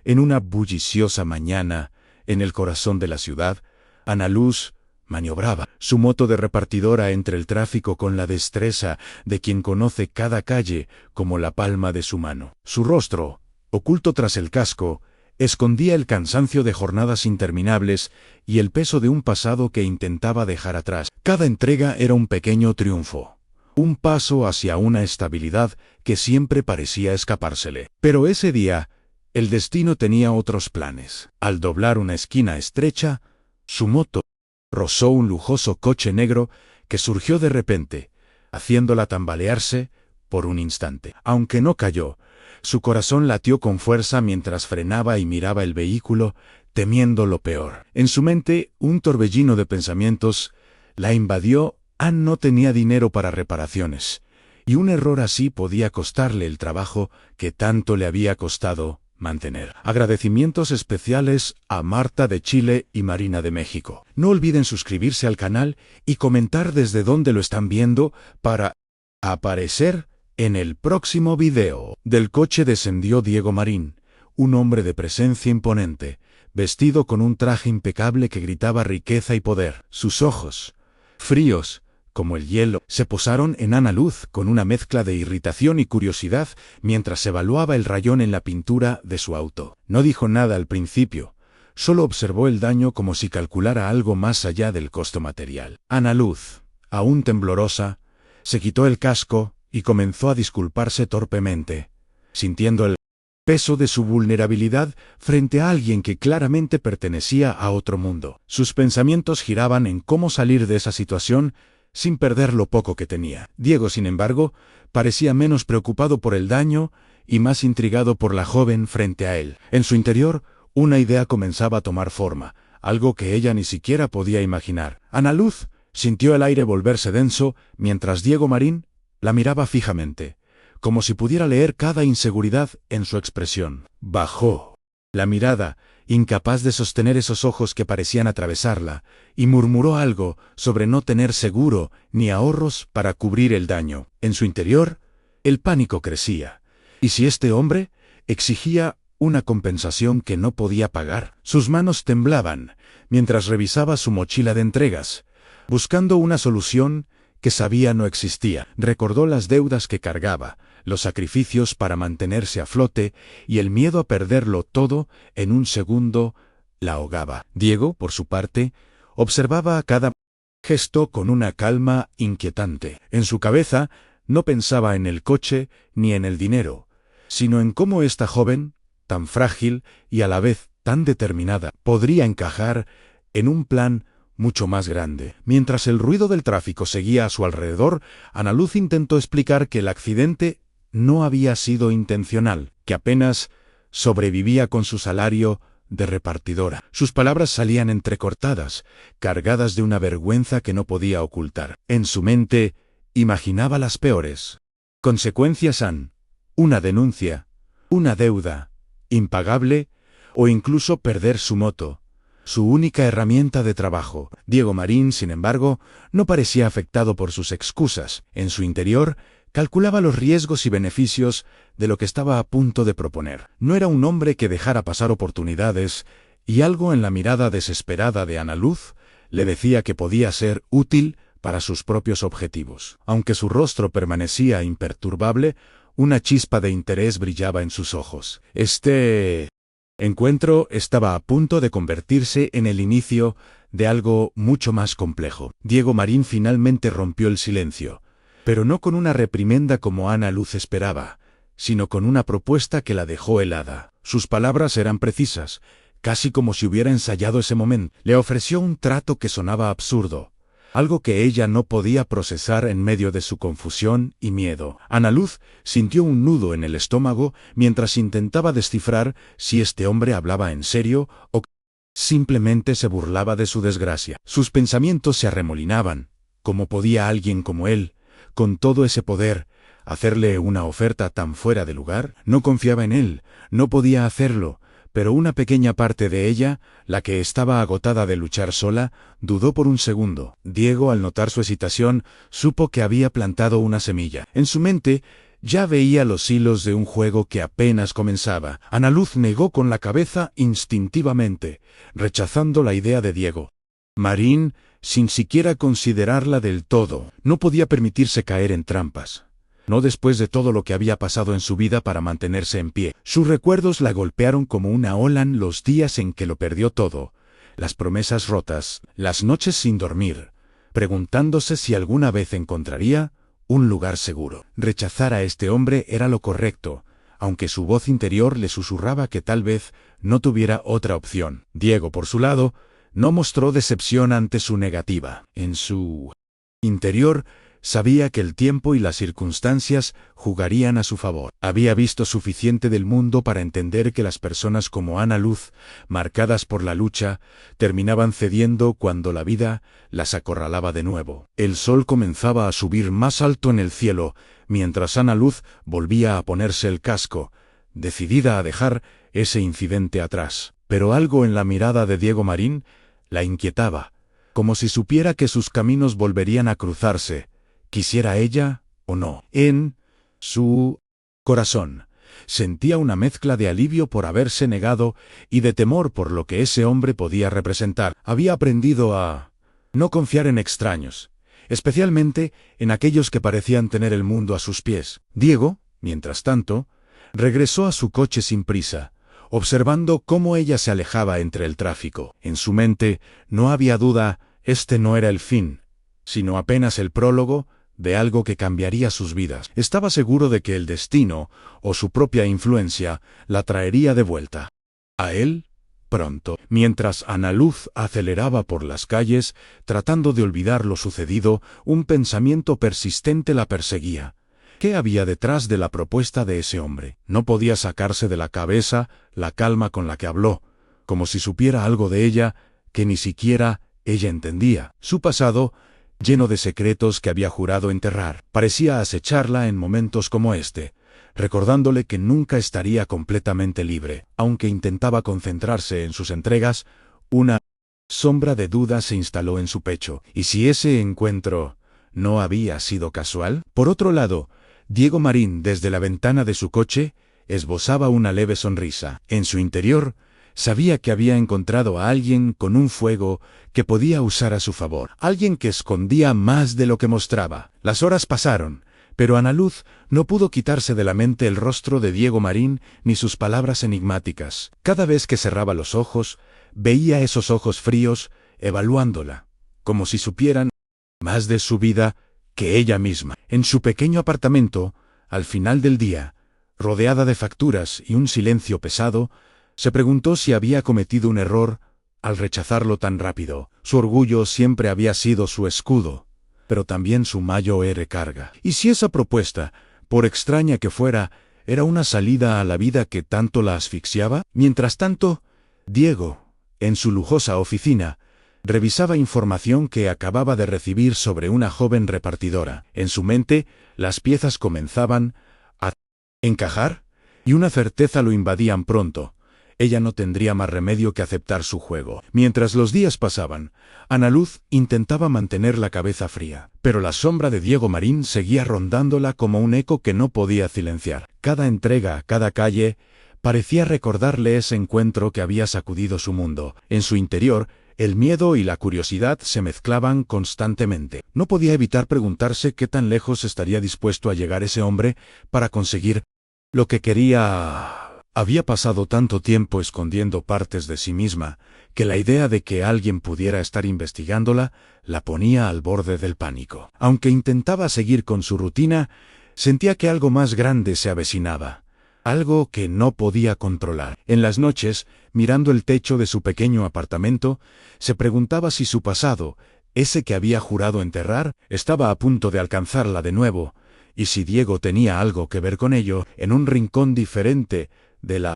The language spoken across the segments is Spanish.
En una bulliciosa mañana, en el corazón de la ciudad, Ana Luz maniobraba su moto de repartidora entre el tráfico con la destreza de quien conoce cada calle como la palma de su mano. Su rostro, oculto tras el casco, escondía el cansancio de jornadas interminables y el peso de un pasado que intentaba dejar atrás. Cada entrega era un pequeño triunfo, un paso hacia una estabilidad que siempre parecía escapársele. Pero ese día, el destino tenía otros planes. Al doblar una esquina estrecha, su moto rozó un lujoso coche negro que surgió de repente, haciéndola tambalearse por un instante. Aunque no cayó, su corazón latió con fuerza mientras frenaba y miraba el vehículo, temiendo lo peor. En su mente, un torbellino de pensamientos la invadió. Ann no tenía dinero para reparaciones, y un error así podía costarle el trabajo que tanto le había costado mantener. Agradecimientos especiales a Marta de Chile y Marina de México. No olviden suscribirse al canal y comentar desde dónde lo están viendo para aparecer en el próximo video. Del coche descendió Diego Marín, un hombre de presencia imponente, vestido con un traje impecable que gritaba riqueza y poder. Sus ojos, fríos como el hielo, se posaron en Ana Luz con una mezcla de irritación y curiosidad mientras evaluaba el rayón en la pintura de su auto. No dijo nada al principio, solo observó el daño como si calculara algo más allá del costo material. Ana Luz, aún temblorosa, se quitó el casco y comenzó a disculparse torpemente, sintiendo el peso de su vulnerabilidad frente a alguien que claramente pertenecía a otro mundo. Sus pensamientos giraban en cómo salir de esa situación sin perder lo poco que tenía. Diego, sin embargo, parecía menos preocupado por el daño y más intrigado por la joven frente a él. En su interior, una idea comenzaba a tomar forma, algo que ella ni siquiera podía imaginar. Ana Luz sintió el aire volverse denso mientras Diego Marín la miraba fijamente, como si pudiera leer cada inseguridad en su expresión. Bajó la mirada, incapaz de sostener esos ojos que parecían atravesarla, y murmuró algo sobre no tener seguro ni ahorros para cubrir el daño. En su interior, el pánico crecía. ¿Y si este hombre exigía una compensación que no podía pagar? Sus manos temblaban mientras revisaba su mochila de entregas, buscando una solución que sabía no existía. Recordó las deudas que cargaba, los sacrificios para mantenerse a flote y el miedo a perderlo todo en un segundo la ahogaba. Diego, por su parte, observaba cada gesto con una calma inquietante. En su cabeza no pensaba en el coche ni en el dinero, sino en cómo esta joven, tan frágil y a la vez tan determinada, podría encajar en un plan mucho más grande. Mientras el ruido del tráfico seguía a su alrededor, Ana Luz intentó explicar que el accidente no había sido intencional, que apenas sobrevivía con su salario de repartidora. Sus palabras salían entrecortadas, cargadas de una vergüenza que no podía ocultar. En su mente, imaginaba las peores consecuencias: una denuncia, una deuda impagable o incluso perder su moto, su única herramienta de trabajo. Diego Marín, sin embargo, no parecía afectado por sus excusas. En su interior, calculaba los riesgos y beneficios de lo que estaba a punto de proponer. No era un hombre que dejara pasar oportunidades, y algo en la mirada desesperada de Ana Luz le decía que podía ser útil para sus propios objetivos. Aunque su rostro permanecía imperturbable, una chispa de interés brillaba en sus ojos. Este encuentro estaba a punto de convertirse en el inicio de algo mucho más complejo. Diego Marín finalmente rompió el silencio, pero no con una reprimenda como Ana Luz esperaba, sino con una propuesta que la dejó helada. Sus palabras eran precisas, casi como si hubiera ensayado ese momento. Le ofreció un trato que sonaba absurdo, algo que ella no podía procesar en medio de su confusión y miedo. Ana Luz sintió un nudo en el estómago mientras intentaba descifrar si este hombre hablaba en serio o simplemente se burlaba de su desgracia. Sus pensamientos se arremolinaban. ¿Cómo podía alguien como él, con todo ese poder, hacerle una oferta tan fuera de lugar? No confiaba en él, no podía hacerlo, pero una pequeña parte de ella, la que estaba agotada de luchar sola, dudó por un segundo. Diego, al notar su hesitación, supo que había plantado una semilla. En su mente, Ya veía los hilos de un juego que apenas comenzaba. Ana Luz negó con la cabeza instintivamente, rechazando la idea de Diego Marín, sin siquiera considerarla del todo. No podía permitirse caer en trampas. No después de todo lo que había pasado en su vida para mantenerse en pie. Sus recuerdos la golpearon como una ola en los días en que lo perdió todo. Las promesas rotas, las noches sin dormir, preguntándose si alguna vez encontraría un lugar seguro. Rechazar a este hombre era lo correcto, aunque su voz interior le susurraba que tal vez no tuviera otra opción. Diego, por su lado, no mostró decepción ante su negativa. En su interior, sabía que el tiempo y las circunstancias jugarían a su favor. Había visto suficiente del mundo para entender que las personas como Ana Luz, marcadas por la lucha, terminaban cediendo cuando la vida las acorralaba de nuevo. El sol comenzaba a subir más alto en el cielo, mientras Ana Luz volvía a ponerse el casco, decidida a dejar ese incidente atrás. Pero algo en la mirada de Diego Marín la inquietaba, como si supiera que sus caminos volverían a cruzarse, quisiera ella o no. En su corazón sentía una mezcla de alivio por haberse negado y de temor por lo que ese hombre podía representar. Había aprendido a no confiar en extraños, especialmente en aquellos que parecían tener el mundo a sus pies. Diego, mientras tanto, regresó a su coche sin prisa, observando cómo ella se alejaba entre el tráfico. En su mente no había duda, este no era el fin, sino apenas el prólogo de algo que cambiaría sus vidas. Estaba seguro de que el destino, o su propia influencia, la traería de vuelta a él pronto. Mientras Ana Luz aceleraba por las calles, tratando de olvidar lo sucedido, un pensamiento persistente la perseguía. ¿Qué había detrás de la propuesta de ese hombre? No podía sacarse de la cabeza la calma con la que habló, como si supiera algo de ella que ni siquiera ella entendía. Su pasado, lleno de secretos que había jurado enterrar, parecía acecharla en momentos como este, recordándole que nunca estaría completamente libre. Aunque intentaba concentrarse en sus entregas, una sombra de duda se instaló en su pecho. ¿Y si ese encuentro no había sido casual? Por otro lado, Diego Marín, desde la ventana de su coche, esbozaba una leve sonrisa. En su interior, sabía que había encontrado a alguien con un fuego que podía usar a su favor. Alguien que escondía más de lo que mostraba. Las horas pasaron, pero Ana Luz no pudo quitarse de la mente el rostro de Diego Marín ni sus palabras enigmáticas. Cada vez que cerraba los ojos, veía esos ojos fríos, evaluándola, como si supieran más de su vida que ella misma. En su pequeño apartamento, al final del día, rodeada de facturas y un silencio pesado, se preguntó si había cometido un error al rechazarlo tan rápido. Su orgullo siempre había sido su escudo, pero también su mayor carga. ¿Y si esa propuesta, por extraña que fuera, era una salida a la vida que tanto la asfixiaba? Mientras tanto, Diego, en su lujosa oficina, revisaba información que acababa de recibir sobre una joven repartidora. En su mente, las piezas comenzaban a encajar, y una certeza lo invadían pronto. Ella no tendría más remedio que aceptar su juego. Mientras los días pasaban, Ana Luz intentaba mantener la cabeza fría, pero la sombra de Diego Marín seguía rondándola como un eco que no podía silenciar. Cada entrega, cada calle, parecía recordarle ese encuentro que había sacudido su mundo. En su interior, el miedo y la curiosidad se mezclaban constantemente. No podía evitar preguntarse qué tan lejos estaría dispuesto a llegar ese hombre para conseguir lo que quería. Había pasado tanto tiempo escondiendo partes de sí misma, que la idea de que alguien pudiera estar investigándola la ponía al borde del pánico. Aunque intentaba seguir con su rutina, sentía que algo más grande se avecinaba. Algo que no podía controlar. En las noches, mirando el techo de su pequeño apartamento, se preguntaba si su pasado, ese que había jurado enterrar, estaba a punto de alcanzarla de nuevo, y si Diego tenía algo que ver con ello. En un rincón diferente de la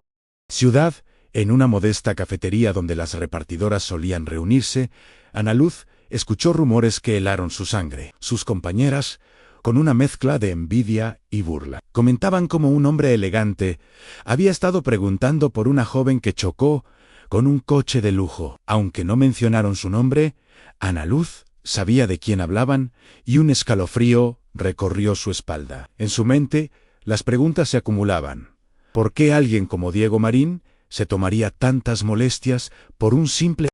ciudad, en una modesta cafetería donde las repartidoras solían reunirse, Ana Luz escuchó rumores que helaron su sangre. Sus compañeras, con una mezcla de envidia y burla, comentaban cómo un hombre elegante había estado preguntando por una joven que chocó con un coche de lujo. Aunque no mencionaron su nombre, Ana Luz sabía de quién hablaban y un escalofrío recorrió su espalda. En su mente, Las preguntas se acumulaban. ¿Por qué alguien como Diego Marín se tomaría tantas molestias por un simple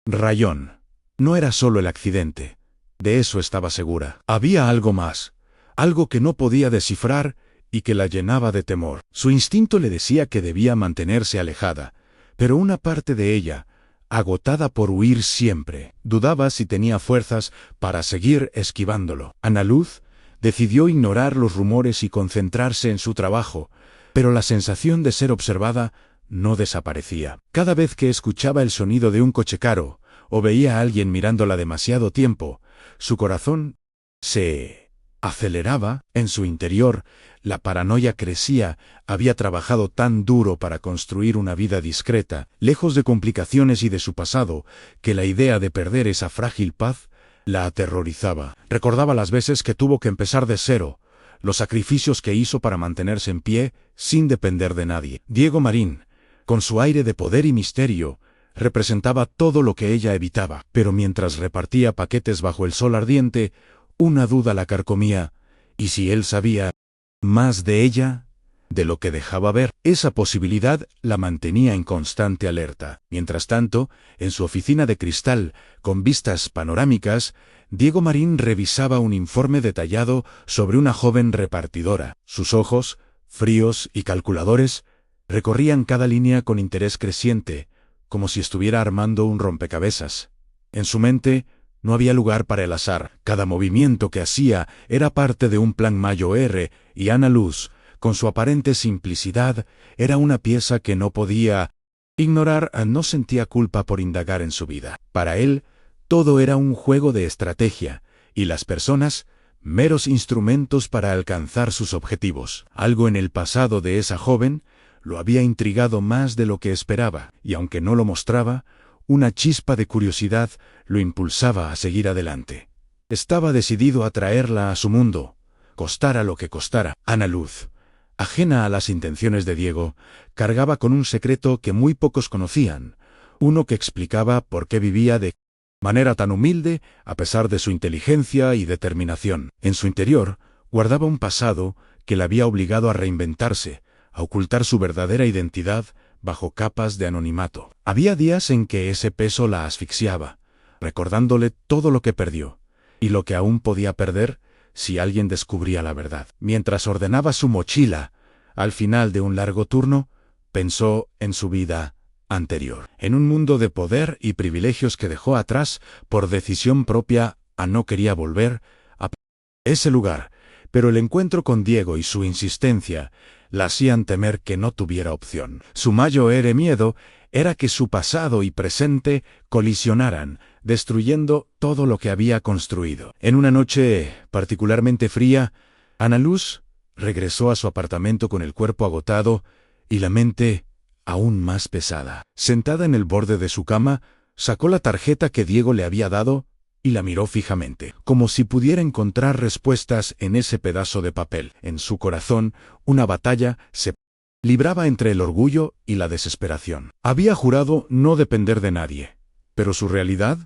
rayón? No era solo el accidente. De eso estaba segura. Había algo más, algo que no podía descifrar y que la llenaba de temor. Su instinto le decía que debía mantenerse alejada, pero una parte de ella, agotada por huir siempre, dudaba si tenía fuerzas para seguir esquivándolo. Ana Luz decidió ignorar los rumores y concentrarse en su trabajo, pero la sensación de ser observada no desaparecía. Cada vez que escuchaba el sonido de un coche caro o veía a alguien mirándola demasiado tiempo, su corazón se aceleraba. En su interior, la paranoia crecía. Había trabajado tan duro para construir una vida discreta, lejos de complicaciones y de su pasado, que la idea de perder esa frágil paz la aterrorizaba. Recordaba las veces que tuvo que empezar de cero, los sacrificios que hizo para mantenerse en pie sin depender de nadie. Diego Marín, con su aire de poder y misterio, representaba todo lo que ella evitaba, pero mientras repartía paquetes bajo el sol ardiente, una duda la carcomía. ¿Y si él sabía más de ella de lo que dejaba ver? Esa posibilidad la mantenía en constante alerta. Mientras tanto, en su oficina de cristal, con vistas panorámicas, Diego Marín revisaba un informe detallado sobre una joven repartidora. Sus ojos, fríos y calculadores, recorrían cada línea con interés creciente, como si estuviera armando un rompecabezas. En su mente no había lugar para el azar. Cada movimiento que hacía era parte de un plan mayor, y Ana Luz, con su aparente simplicidad, era una pieza que no podía ignorar. No sentía culpa por indagar en su vida. Para él, todo era un juego de estrategia, y las personas, meros instrumentos para alcanzar sus objetivos. Algo en el pasado de esa joven lo había intrigado más de lo que esperaba, y aunque no lo mostraba, una chispa de curiosidad lo impulsaba a seguir adelante. Estaba decidido a traerla a su mundo, costara lo que costara. Ana Luz, ajena a las intenciones de Diego, cargaba con un secreto que muy pocos conocían, uno que explicaba por qué vivía de manera tan humilde a pesar de su inteligencia y determinación. En su interior guardaba un pasado que la había obligado a reinventarse, a ocultar su verdadera identidad bajo capas de anonimato. Había días en que ese peso la asfixiaba, recordándole todo lo que perdió, y lo que aún podía perder si alguien descubría la verdad. Mientras ordenaba su mochila, al final de un largo turno, pensó en su vida anterior, en un mundo de poder y privilegios que dejó atrás por decisión propia. No quería volver a ese lugar, pero el encuentro con Diego y su insistencia la hacían temer que no tuviera opción. Su mayor miedo era que su pasado y presente colisionaran, destruyendo todo lo que había construido. En una noche particularmente fría, Ana Luz regresó a su apartamento con el cuerpo agotado y la mente aún más pesada. Sentada en el borde de su cama, sacó la tarjeta que Diego le había dado y la miró fijamente, como si pudiera encontrar respuestas en ese pedazo de papel. En su corazón, una batalla se libraba entre el orgullo y la desesperación. Había jurado no depender de nadie, pero su realidad,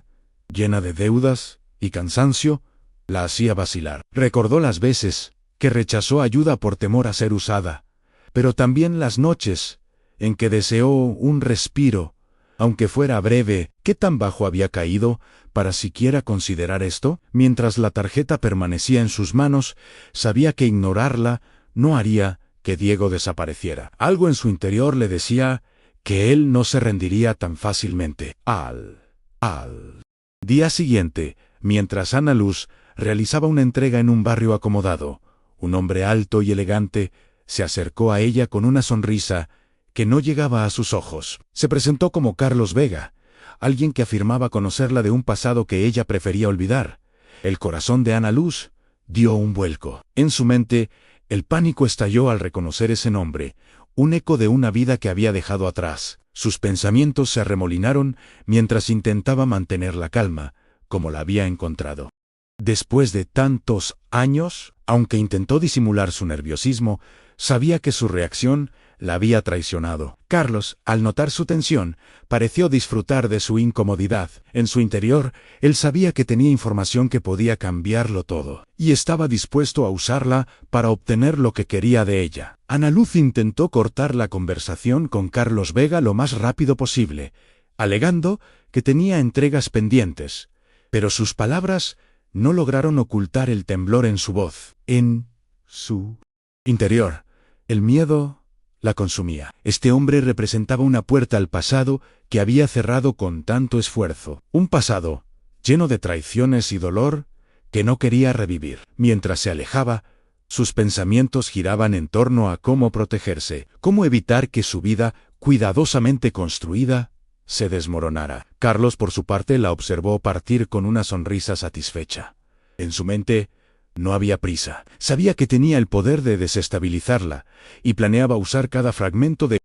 llena de deudas y cansancio, la hacía vacilar. Recordó las veces que rechazó ayuda por temor a ser usada, pero también las noches en que deseó un respiro, aunque fuera breve. ¿Qué tan bajo había caído para siquiera considerar esto? Mientras la tarjeta permanecía en sus manos, sabía que ignorarla no haría que Diego desapareciera. Algo en su interior le decía que él no se rendiría tan fácilmente. Al día siguiente, mientras Ana Luz realizaba una entrega en un barrio acomodado, un hombre alto y elegante se acercó a ella con una sonrisa que no llegaba a sus ojos. Se presentó como Carlos Vega, alguien que afirmaba conocerla de un pasado que ella prefería olvidar. El corazón de Ana Luz dio un vuelco. En su mente, el pánico estalló al reconocer ese nombre, un eco de una vida que había dejado atrás. Sus pensamientos se arremolinaron mientras intentaba mantener la calma, como la había encontrado. Después de tantos años, aunque intentó disimular su nerviosismo, sabía que su reacción la había traicionado. Carlos, al notar su tensión, pareció disfrutar de su incomodidad. En su interior, él sabía que tenía información que podía cambiarlo todo, y estaba dispuesto a usarla para obtener lo que quería de ella. Ana Luz intentó cortar la conversación con Carlos Vega lo más rápido posible, alegando que tenía entregas pendientes, pero sus palabras no lograron ocultar el temblor en su voz. En su interior, el miedo la consumía. Este hombre representaba una puerta al pasado que había cerrado con tanto esfuerzo. Un pasado lleno de traiciones y dolor que no quería revivir. Mientras se alejaba, sus pensamientos giraban en torno a cómo protegerse, cómo evitar que su vida, cuidadosamente construida, se desmoronara. Carlos, por su parte, la observó partir con una sonrisa satisfecha. En su mente no había prisa. Sabía que tenía el poder de desestabilizarla, y planeaba usar cada fragmento de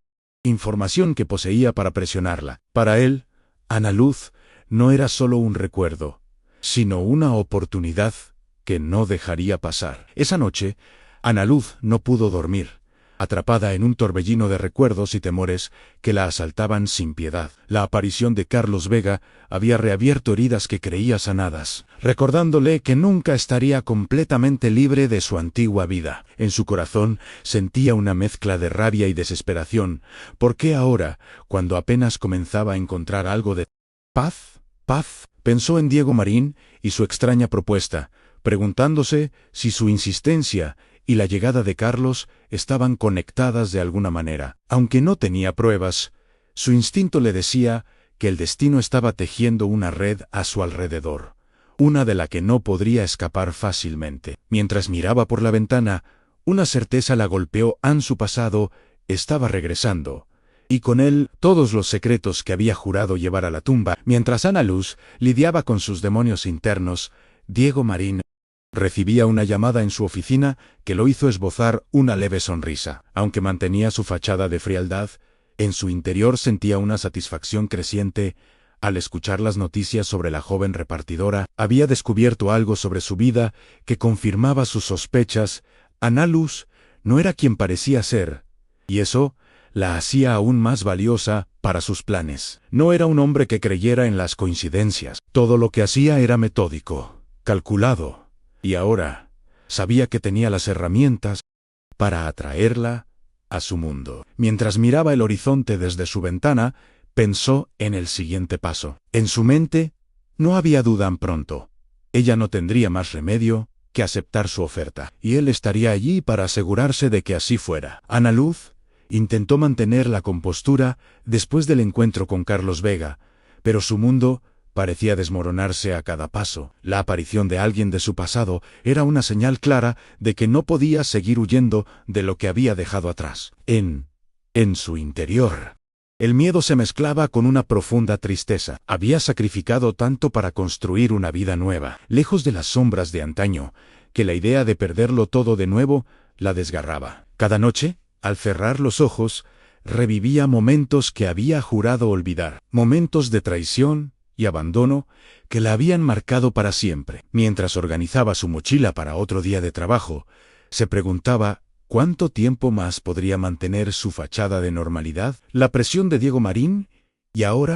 información que poseía para presionarla. Para él, Ana Luz no era solo un recuerdo, sino una oportunidad que no dejaría pasar. Esa noche, Ana Luz no pudo dormir, atrapada en un torbellino de recuerdos y temores que la asaltaban sin piedad. La aparición de Carlos Vega había reabierto heridas que creía sanadas, recordándole que nunca estaría completamente libre de su antigua vida. En su corazón sentía una mezcla de rabia y desesperación. ¿Por qué ahora, cuando apenas comenzaba a encontrar algo de paz? Pensó en Diego Marín y su extraña propuesta, preguntándose si su insistencia y la llegada de Carlos estaban conectadas de alguna manera. Aunque no tenía pruebas, su instinto le decía que el destino estaba tejiendo una red a su alrededor, una de la que no podría escapar fácilmente. Mientras miraba por la ventana, una certeza la golpeó. Su pasado estaba regresando, y con él todos los secretos que había jurado llevar a la tumba. Mientras Ana Luz lidiaba con sus demonios internos, Diego Marín recibía una llamada en su oficina que lo hizo esbozar una leve sonrisa. Aunque mantenía su fachada de frialdad, en su interior sentía una satisfacción creciente al escuchar las noticias sobre la joven repartidora. Había descubierto algo sobre su vida que confirmaba sus sospechas. Ana Luz no era quien parecía ser, y eso la hacía aún más valiosa para sus planes. No era un hombre que creyera en las coincidencias. Todo lo que hacía era metódico, calculado. Y ahora sabía que tenía las herramientas para atraerla a su mundo. Mientras miraba el horizonte desde su ventana, pensó en el siguiente paso. En su mente no había duda. Pronto ella no tendría más remedio que aceptar su oferta, y él estaría allí para asegurarse de que así fuera. Ana Luz intentó mantener la compostura después del encuentro con Carlos Vega, pero su mundo parecía desmoronarse a cada paso. La aparición de alguien de su pasado era una señal clara de que no podía seguir huyendo de lo que había dejado atrás. En su interior, el miedo se mezclaba con una profunda tristeza. Había sacrificado tanto para construir una vida nueva, lejos de las sombras de antaño, que la idea de perderlo todo de nuevo la desgarraba. Cada noche, al cerrar los ojos, revivía momentos que había jurado olvidar, momentos de traición y abandono que la habían marcado para siempre. Mientras organizaba su mochila para otro día de trabajo, se preguntaba cuánto tiempo más podría mantener su fachada de normalidad. La presión de Diego Marín, y ahora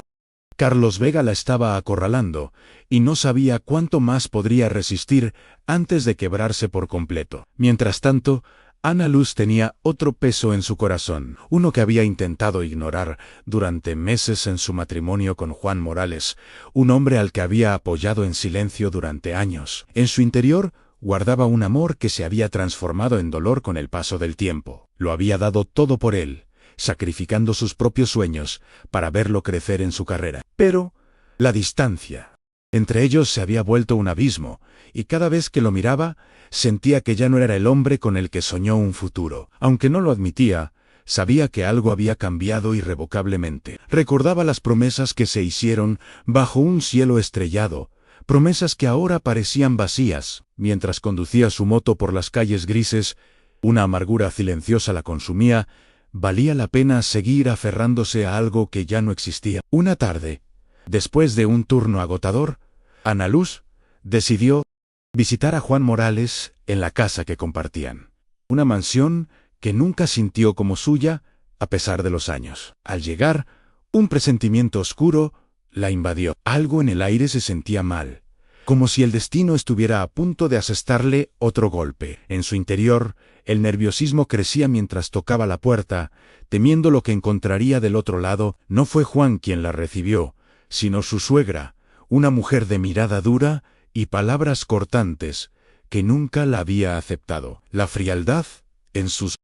Carlos Vega la estaba acorralando, y no sabía cuánto más podría resistir antes de quebrarse por completo. Mientras tanto, Ana Luz tenía otro peso en su corazón, uno que había intentado ignorar durante meses en su matrimonio con Juan Morales, un hombre al que había apoyado en silencio durante años. En su interior guardaba un amor que se había transformado en dolor con el paso del tiempo. Lo había dado todo por él, sacrificando sus propios sueños para verlo crecer en su carrera. Pero la distancia entre ellos se había vuelto un abismo, y cada vez que lo miraba, sentía que ya no era el hombre con el que soñó un futuro. Aunque no lo admitía, sabía que algo había cambiado irrevocablemente. Recordaba las promesas que se hicieron bajo un cielo estrellado, promesas que ahora parecían vacías. Mientras conducía su moto por las calles grises, una amargura silenciosa la consumía. Valía la pena seguir aferrándose a algo que ya no existía. Una tarde, después de un turno agotador, Ana Luz decidió visitar a Juan Morales en la casa que compartían. Una mansión que nunca sintió como suya, a pesar de los años. Al llegar, un presentimiento oscuro la invadió. Algo en el aire se sentía mal, como si el destino estuviera a punto de asestarle otro golpe. En su interior, el nerviosismo crecía mientras tocaba la puerta, temiendo lo que encontraría del otro lado. No fue Juan quien la recibió, sino su suegra, una mujer de mirada dura y palabras cortantes, que nunca la había aceptado. La frialdad en sus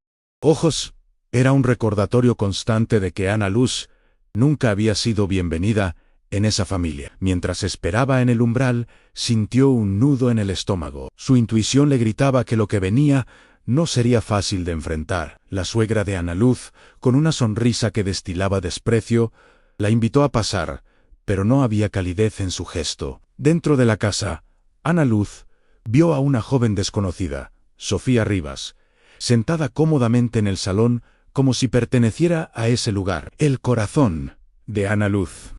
ojos era un recordatorio constante de que Ana Luz nunca había sido bienvenida en esa familia. Mientras esperaba en el umbral, sintió un nudo en el estómago. Su intuición le gritaba que lo que venía no sería fácil de enfrentar. La suegra de Ana Luz, con una sonrisa que destilaba desprecio, la invitó a pasar, pero no había calidez en su gesto. Dentro de la casa, Ana Luz vio a una joven desconocida, Sofía Rivas, sentada cómodamente en el salón como si perteneciera a ese lugar. El corazón de Ana Luz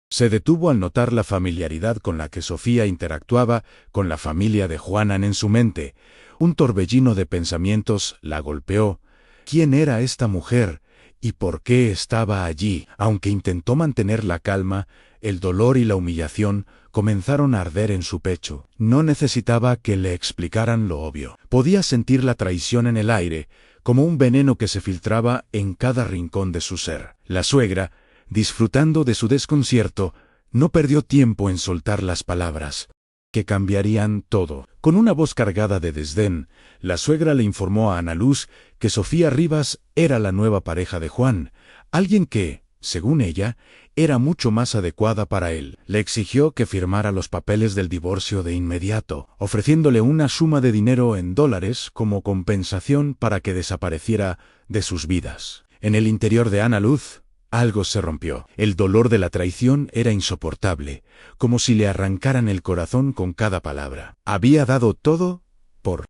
se detuvo al notar la familiaridad con la que Sofía interactuaba con la familia de Juanan en su mente. Un torbellino de pensamientos la golpeó. ¿Quién era esta mujer? ¿Y por qué estaba allí? Aunque intentó mantener la calma, el dolor y la humillación comenzaron a arder en su pecho. No necesitaba que le explicaran lo obvio. Podía sentir la traición en el aire, como un veneno que se filtraba en cada rincón de su ser. La suegra, disfrutando de su desconcierto, no perdió tiempo en soltar las palabras que cambiarían todo. Con una voz cargada de desdén, la suegra le informó a Ana Luz que Sofía Rivas era la nueva pareja de Juan, alguien que, según ella, era mucho más adecuada para él. Le exigió que firmara los papeles del divorcio de inmediato, ofreciéndole una suma de dinero en dólares como compensación para que desapareciera de sus vidas. En el interior de Ana Luz, algo se rompió. El dolor de la traición era insoportable, como si le arrancaran el corazón con cada palabra. Había dado todo por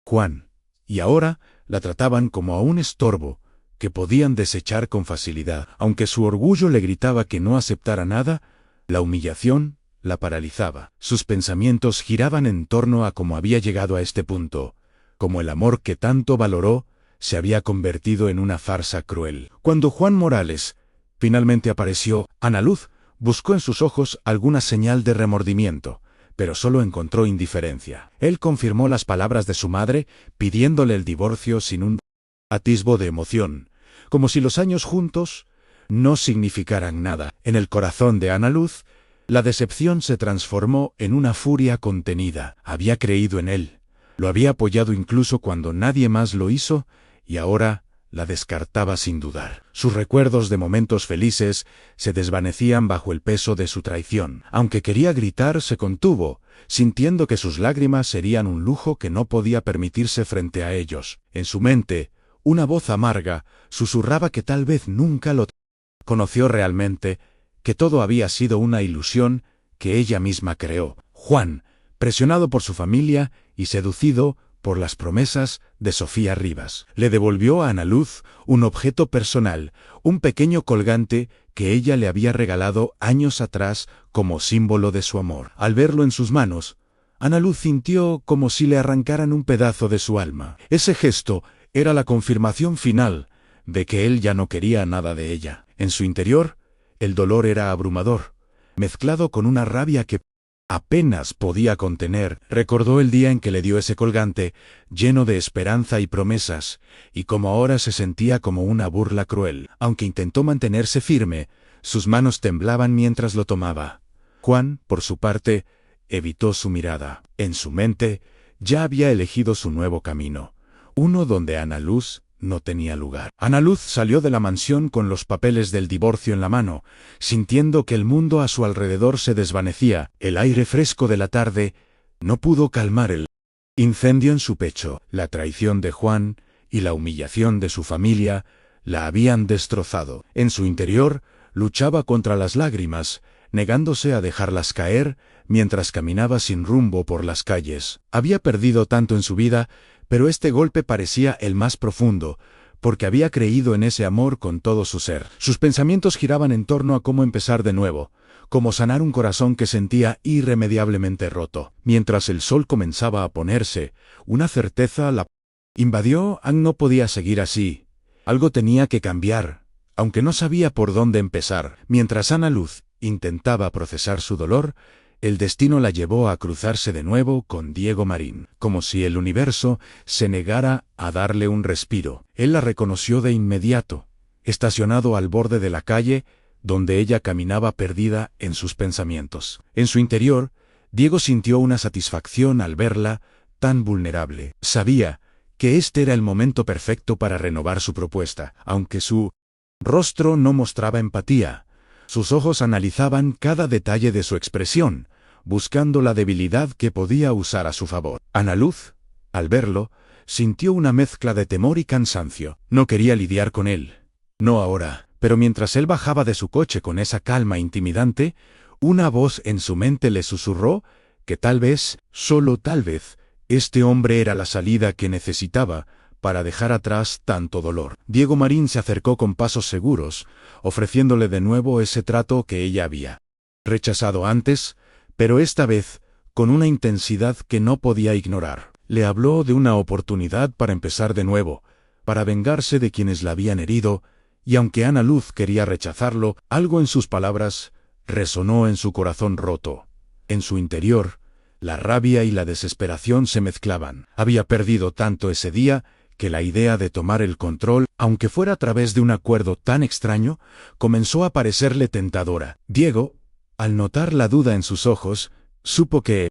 Juan, y ahora la trataban como a un estorbo que podían desechar con facilidad. Aunque su orgullo le gritaba que no aceptara nada, la humillación la paralizaba. Sus pensamientos giraban en torno a cómo había llegado a este punto, como el amor que tanto valoró se había convertido en una farsa cruel. Cuando Juan Morales finalmente apareció, Ana Luz buscó en sus ojos alguna señal de remordimiento, pero solo encontró indiferencia. Él confirmó las palabras de su madre, pidiéndole el divorcio sin un atisbo de emoción, como si los años juntos no significaran nada. En el corazón de Ana Luz, la decepción se transformó en una furia contenida. Había creído en él, lo había apoyado incluso cuando nadie más lo hizo, y ahora la descartaba sin dudar. Sus recuerdos de momentos felices se desvanecían bajo el peso de su traición. Aunque quería gritar, se contuvo, sintiendo que sus lágrimas serían un lujo que no podía permitirse frente a ellos. En su mente, una voz amarga susurraba que tal vez nunca lo conoció realmente, que todo había sido una ilusión que ella misma creó. Juan, presionado por su familia y seducido por las promesas de Sofía Rivas, le devolvió a Ana Luz un objeto personal, un pequeño colgante que ella le había regalado años atrás como símbolo de su amor. Al verlo en sus manos, Ana Luz sintió como si le arrancaran un pedazo de su alma. Ese gesto era la confirmación final de que él ya no quería nada de ella. En su interior, el dolor era abrumador, mezclado con una rabia que apenas podía contener. Recordó el día en que le dio ese colgante, lleno de esperanza y promesas, y como ahora se sentía como una burla cruel. Aunque intentó mantenerse firme, sus manos temblaban mientras lo tomaba. Juan, por su parte, evitó su mirada. En su mente, ya había elegido su nuevo camino, uno donde Ana Luz no tenía lugar. Ana Luz salió de la mansión con los papeles del divorcio en la mano, sintiendo que el mundo a su alrededor se desvanecía. El aire fresco de la tarde no pudo calmar el incendio en su pecho. La traición de Juan y la humillación de su familia la habían destrozado. En su interior, luchaba contra las lágrimas, negándose a dejarlas caer mientras caminaba sin rumbo por las calles. Había perdido tanto en su vida, pero este golpe parecía el más profundo, porque había creído en ese amor con todo su ser. Sus pensamientos giraban en torno a cómo empezar de nuevo, cómo sanar un corazón que sentía irremediablemente roto. Mientras el sol comenzaba a ponerse, una certeza la invadió. No podía seguir así. Algo tenía que cambiar, aunque no sabía por dónde empezar. Mientras Ana Luz intentaba procesar su dolor, el destino la llevó a cruzarse de nuevo con Diego Marín, como si el universo se negara a darle un respiro. Él la reconoció de inmediato, estacionado al borde de la calle, donde ella caminaba perdida en sus pensamientos. En su interior, Diego sintió una satisfacción al verla tan vulnerable. Sabía que este era el momento perfecto para renovar su propuesta, aunque su rostro no mostraba empatía. Sus ojos analizaban cada detalle de su expresión, buscando la debilidad que podía usar a su favor. Ana Luz, al verlo, sintió una mezcla de temor y cansancio. No quería lidiar con él. No ahora. Pero mientras él bajaba de su coche con esa calma intimidante, una voz en su mente le susurró que tal vez, solo tal vez, este hombre era la salida que necesitaba para dejar atrás tanto dolor. Diego Marín se acercó con pasos seguros, ofreciéndole de nuevo ese trato que ella había rechazado antes, pero esta vez con una intensidad que no podía ignorar. Le habló de una oportunidad para empezar de nuevo, para vengarse de quienes la habían herido, y aunque Ana Luz quería rechazarlo, algo en sus palabras resonó en su corazón roto. En su interior, la rabia y la desesperación se mezclaban. Había perdido tanto ese día que la idea de tomar el control, aunque fuera a través de un acuerdo tan extraño, comenzó a parecerle tentadora. Diego, al notar la duda en sus ojos, supo que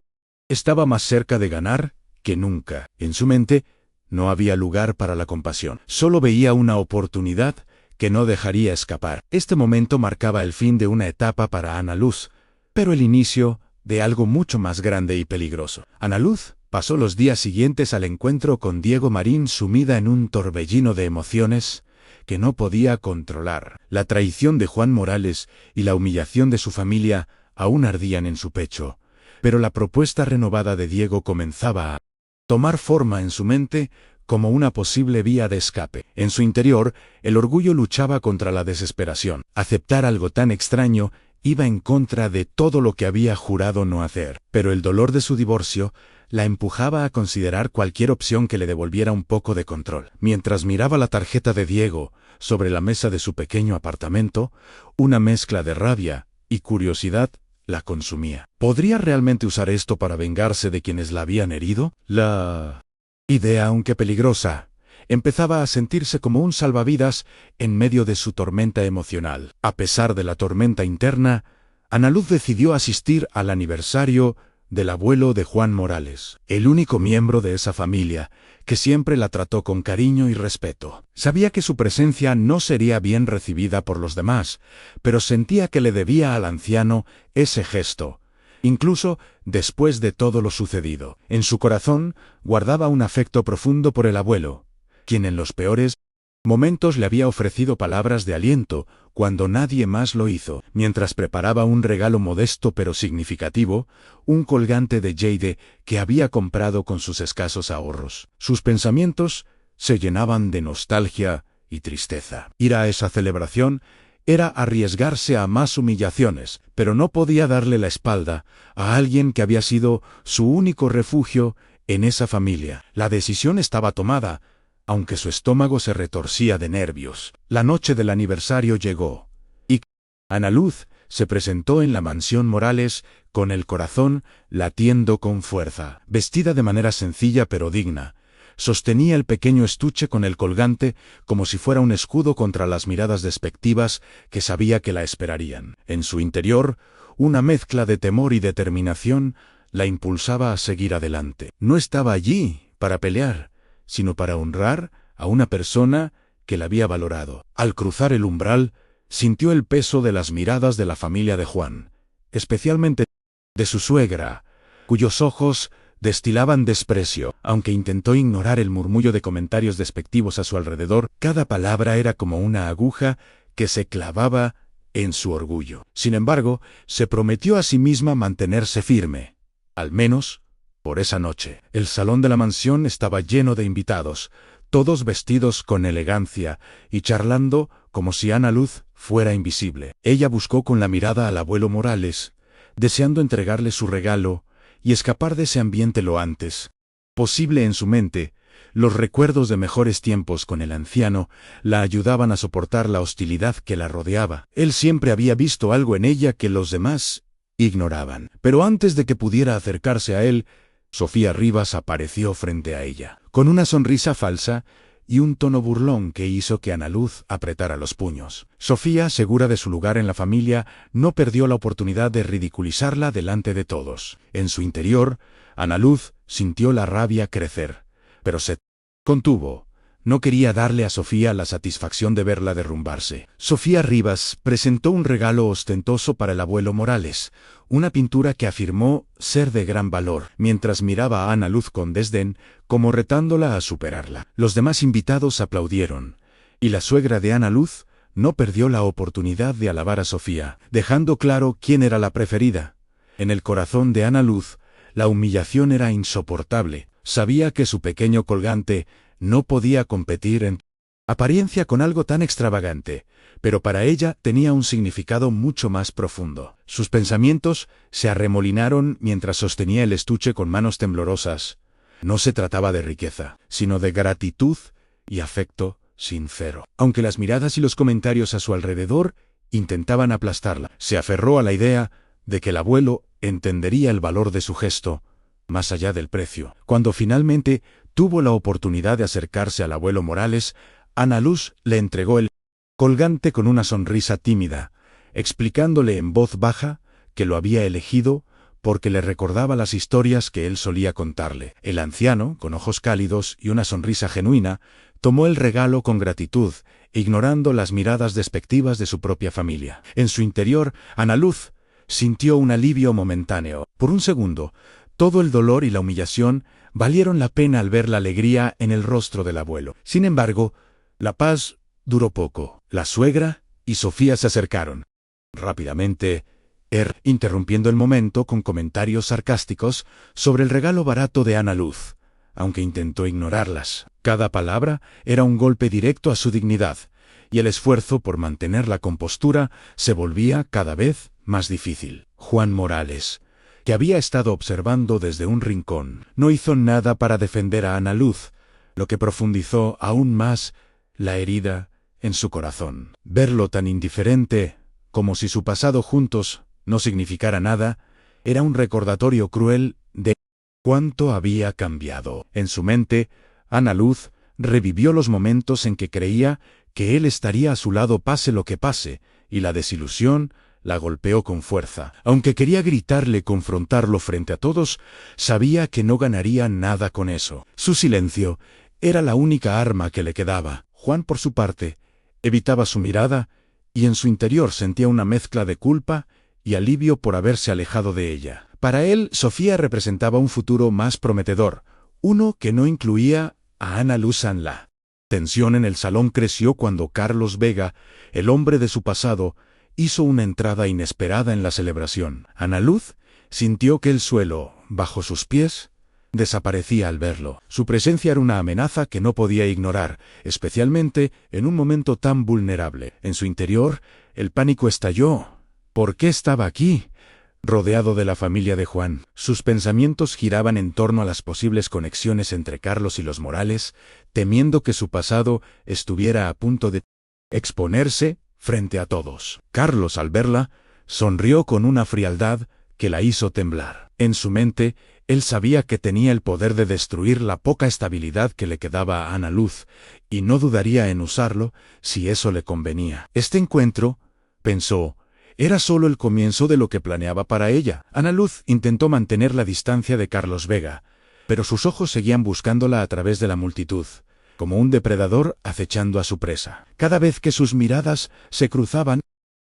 estaba más cerca de ganar que nunca. En su mente no había lugar para la compasión. Solo veía una oportunidad que no dejaría escapar. Este momento marcaba el fin de una etapa para Ana Luz, pero el inicio de algo mucho más grande y peligroso. Ana Luz pasó los días siguientes al encuentro con Diego Marín sumida en un torbellino de emociones que no podía controlar. La traición de Juan Morales y la humillación de su familia aún ardían en su pecho, pero la propuesta renovada de Diego comenzaba a tomar forma en su mente como una posible vía de escape. En su interior, el orgullo luchaba contra la desesperación. Aceptar algo tan extraño iba en contra de todo lo que había jurado no hacer, pero el dolor de su divorcio la empujaba a considerar cualquier opción que le devolviera un poco de control. Mientras miraba la tarjeta de Diego sobre la mesa de su pequeño apartamento, una mezcla de rabia y curiosidad la consumía. ¿Podría realmente usar esto para vengarse de quienes la habían herido? La idea, aunque peligrosa, empezaba a sentirse como un salvavidas en medio de su tormenta emocional. A pesar de la tormenta interna, Ana Luz decidió asistir al aniversario del abuelo de Juan Morales, el único miembro de esa familia que siempre la trató con cariño y respeto. Sabía que su presencia no sería bien recibida por los demás, pero sentía que le debía al anciano ese gesto, incluso después de todo lo sucedido. En su corazón guardaba un afecto profundo por el abuelo, quien en los peores momentos le había ofrecido palabras de aliento cuando nadie más lo hizo. Mientras preparaba un regalo modesto pero significativo, un colgante de jade que había comprado con sus escasos ahorros, sus pensamientos se llenaban de nostalgia y tristeza. Ir a esa celebración era arriesgarse a más humillaciones, pero no podía darle la espalda a alguien que había sido su único refugio en esa familia. La decisión estaba tomada, aunque su estómago se retorcía de nervios. La noche del aniversario llegó, y Ana Luz se presentó en la mansión Morales con el corazón latiendo con fuerza. Vestida de manera sencilla pero digna, sostenía el pequeño estuche con el colgante como si fuera un escudo contra las miradas despectivas que sabía que la esperarían. En su interior, una mezcla de temor y determinación la impulsaba a seguir adelante. No estaba allí para pelear, sino para honrar a una persona que la había valorado. Al cruzar el umbral, sintió el peso de las miradas de la familia de Juan, especialmente de su suegra, cuyos ojos destilaban desprecio. Aunque intentó ignorar el murmullo de comentarios despectivos a su alrededor, cada palabra era como una aguja que se clavaba en su orgullo. Sin embargo, se prometió a sí misma mantenerse firme, al menos por esa noche. El salón de la mansión estaba lleno de invitados, todos vestidos con elegancia y charlando como si Ana Luz fuera invisible. Ella buscó con la mirada al abuelo Morales, deseando entregarle su regalo y escapar de ese ambiente lo antes posible. En su mente, Los recuerdos de mejores tiempos con el anciano la ayudaban a soportar la hostilidad que la rodeaba. Él siempre había visto algo en ella que los demás ignoraban. Pero antes de que pudiera acercarse a él, Sofía Rivas apareció frente a ella, con una sonrisa falsa y un tono burlón que hizo que Ana Luz apretara los puños. Sofía, segura de su lugar en la familia, no perdió la oportunidad de ridiculizarla delante de todos. En su interior, Ana Luz sintió la rabia crecer, pero se contuvo. No quería darle a Sofía la satisfacción de verla derrumbarse. Sofía Rivas presentó un regalo ostentoso para el abuelo Morales, una pintura que afirmó ser de gran valor, mientras miraba a Ana Luz con desdén, como retándola a superarla. Los demás invitados aplaudieron, y la suegra de Ana Luz no perdió la oportunidad de alabar a Sofía, dejando claro quién era la preferida. En el corazón de Ana Luz, la humillación era insoportable. Sabía que su pequeño colgante no podía competir en apariencia con algo tan extravagante, pero para ella tenía un significado mucho más profundo. Sus pensamientos se arremolinaron mientras sostenía el estuche con manos temblorosas. No se trataba de riqueza, sino de gratitud y afecto sincero. Aunque las miradas y los comentarios a su alrededor intentaban aplastarla, se aferró a la idea de que el abuelo entendería el valor de su gesto, más allá del precio. Cuando finalmente tuvo la oportunidad de acercarse al abuelo Morales, Ana Luz le entregó el colgante con una sonrisa tímida, explicándole en voz baja que lo había elegido porque le recordaba las historias que él solía contarle. El anciano, con ojos cálidos y una sonrisa genuina, tomó el regalo con gratitud, ignorando las miradas despectivas de su propia familia. En su interior, Ana Luz sintió un alivio momentáneo. Por un segundo, todo el dolor y la humillación valieron la pena al ver la alegría en el rostro del abuelo. Sin embargo, la paz duró poco. La suegra y Sofía se acercaron. Rápidamente, interrumpiendo el momento con comentarios sarcásticos sobre el regalo barato de Ana Luz, aunque intentó ignorarlas. Cada palabra era un golpe directo a su dignidad, y el esfuerzo por mantener la compostura se volvía cada vez más difícil. Juan Morales, que había estado observando desde un rincón, no hizo nada para defender a Ana Luz, lo que profundizó aún más la herida en su corazón. Verlo tan indiferente, como si su pasado juntos no significara nada, era un recordatorio cruel de cuánto había cambiado. En su mente, Ana Luz revivió los momentos en que creía que él estaría a su lado pase lo que pase, y la desilusión la golpeó con fuerza. Aunque quería gritarle, confrontarlo frente a todos, sabía que no ganaría nada con eso. Su silencio era la única arma que le quedaba. Juan, por su parte, evitaba su mirada, y en su interior sentía una mezcla de culpa y alivio por haberse alejado de ella. Para él, Sofía representaba un futuro más prometedor, uno que no incluía a Ana Luz. La tensión en el salón creció cuando Carlos Vega, el hombre de su pasado, hizo una entrada inesperada en la celebración. Ana Luz sintió que el suelo, bajo sus pies, desaparecía al verlo. Su presencia era una amenaza que no podía ignorar, especialmente en un momento tan vulnerable. En su interior, el pánico estalló. ¿Por qué estaba aquí, rodeado de la familia de Juan? Sus pensamientos giraban en torno a las posibles conexiones entre Carlos y los Morales, temiendo que su pasado estuviera a punto de exponerse frente a todos. Carlos, al verla, sonrió con una frialdad que la hizo temblar. En su mente, él sabía que tenía el poder de destruir la poca estabilidad que le quedaba a Ana Luz, y no dudaría en usarlo si eso le convenía. Este encuentro, pensó, era solo el comienzo de lo que planeaba para ella. Ana Luz intentó mantener la distancia de Carlos Vega, pero sus ojos seguían buscándola a través de la multitud, como un depredador acechando a su presa. Cada vez que sus miradas se cruzaban,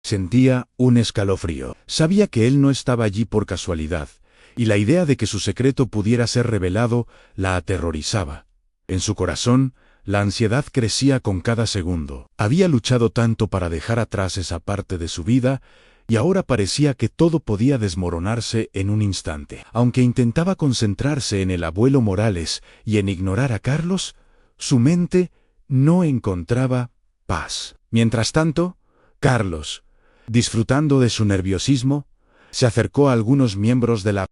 sentía un escalofrío. Sabía que él no estaba allí por casualidad, y la idea de que su secreto pudiera ser revelado la aterrorizaba. En su corazón, la ansiedad crecía con cada segundo. Había luchado tanto para dejar atrás esa parte de su vida, y ahora parecía que todo podía desmoronarse en un instante. Aunque intentaba concentrarse en el abuelo Morales y en ignorar a Carlos, su mente no encontraba paz. Mientras tanto, Carlos, disfrutando de su nerviosismo, se acercó a algunos miembros de la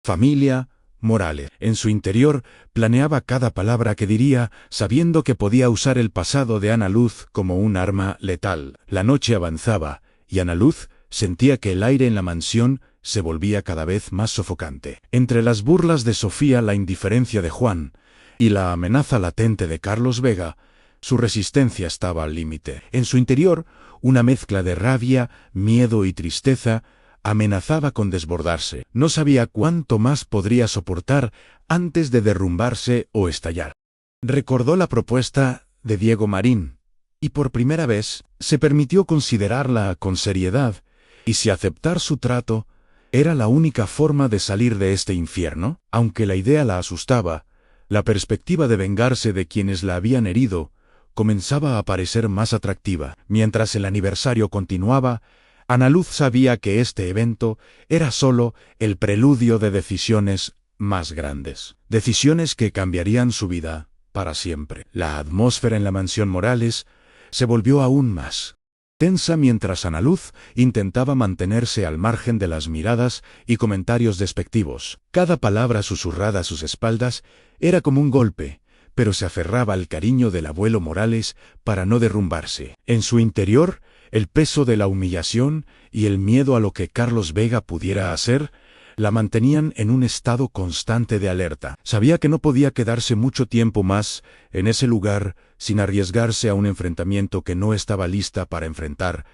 familia, Morales. En su interior, planeaba cada palabra que diría, sabiendo que podía usar el pasado de Ana Luz como un arma letal. La noche avanzaba, y Ana Luz sentía que el aire en la mansión se volvía cada vez más sofocante. Entre las burlas de Sofía, la indiferencia de Juan y la amenaza latente de Carlos Vega, su resistencia estaba al límite. En su interior, una mezcla de rabia, miedo y tristeza amenazaba con desbordarse. No sabía cuánto más podría soportar antes de derrumbarse o estallar. Recordó la propuesta de Diego Marín, y por primera vez se permitió considerarla con seriedad, y si aceptar su trato era la única forma de salir de este infierno. Aunque la idea la asustaba, la perspectiva de vengarse de quienes la habían herido comenzaba a parecer más atractiva. Mientras el aniversario continuaba, Ana Luz sabía que este evento era solo el preludio de decisiones más grandes. Decisiones que cambiarían su vida para siempre. La atmósfera en la mansión Morales se volvió aún más tensa mientras Ana Luz intentaba mantenerse al margen de las miradas y comentarios despectivos. Cada palabra susurrada a sus espaldas era como un golpe, pero se aferraba al cariño del abuelo Morales para no derrumbarse. En su interior, el peso de la humillación y el miedo a lo que Carlos Vega pudiera hacer la mantenían en un estado constante de alerta. Sabía que no podía quedarse mucho tiempo más en ese lugar sin arriesgarse a un enfrentamiento que no estaba lista para enfrentar.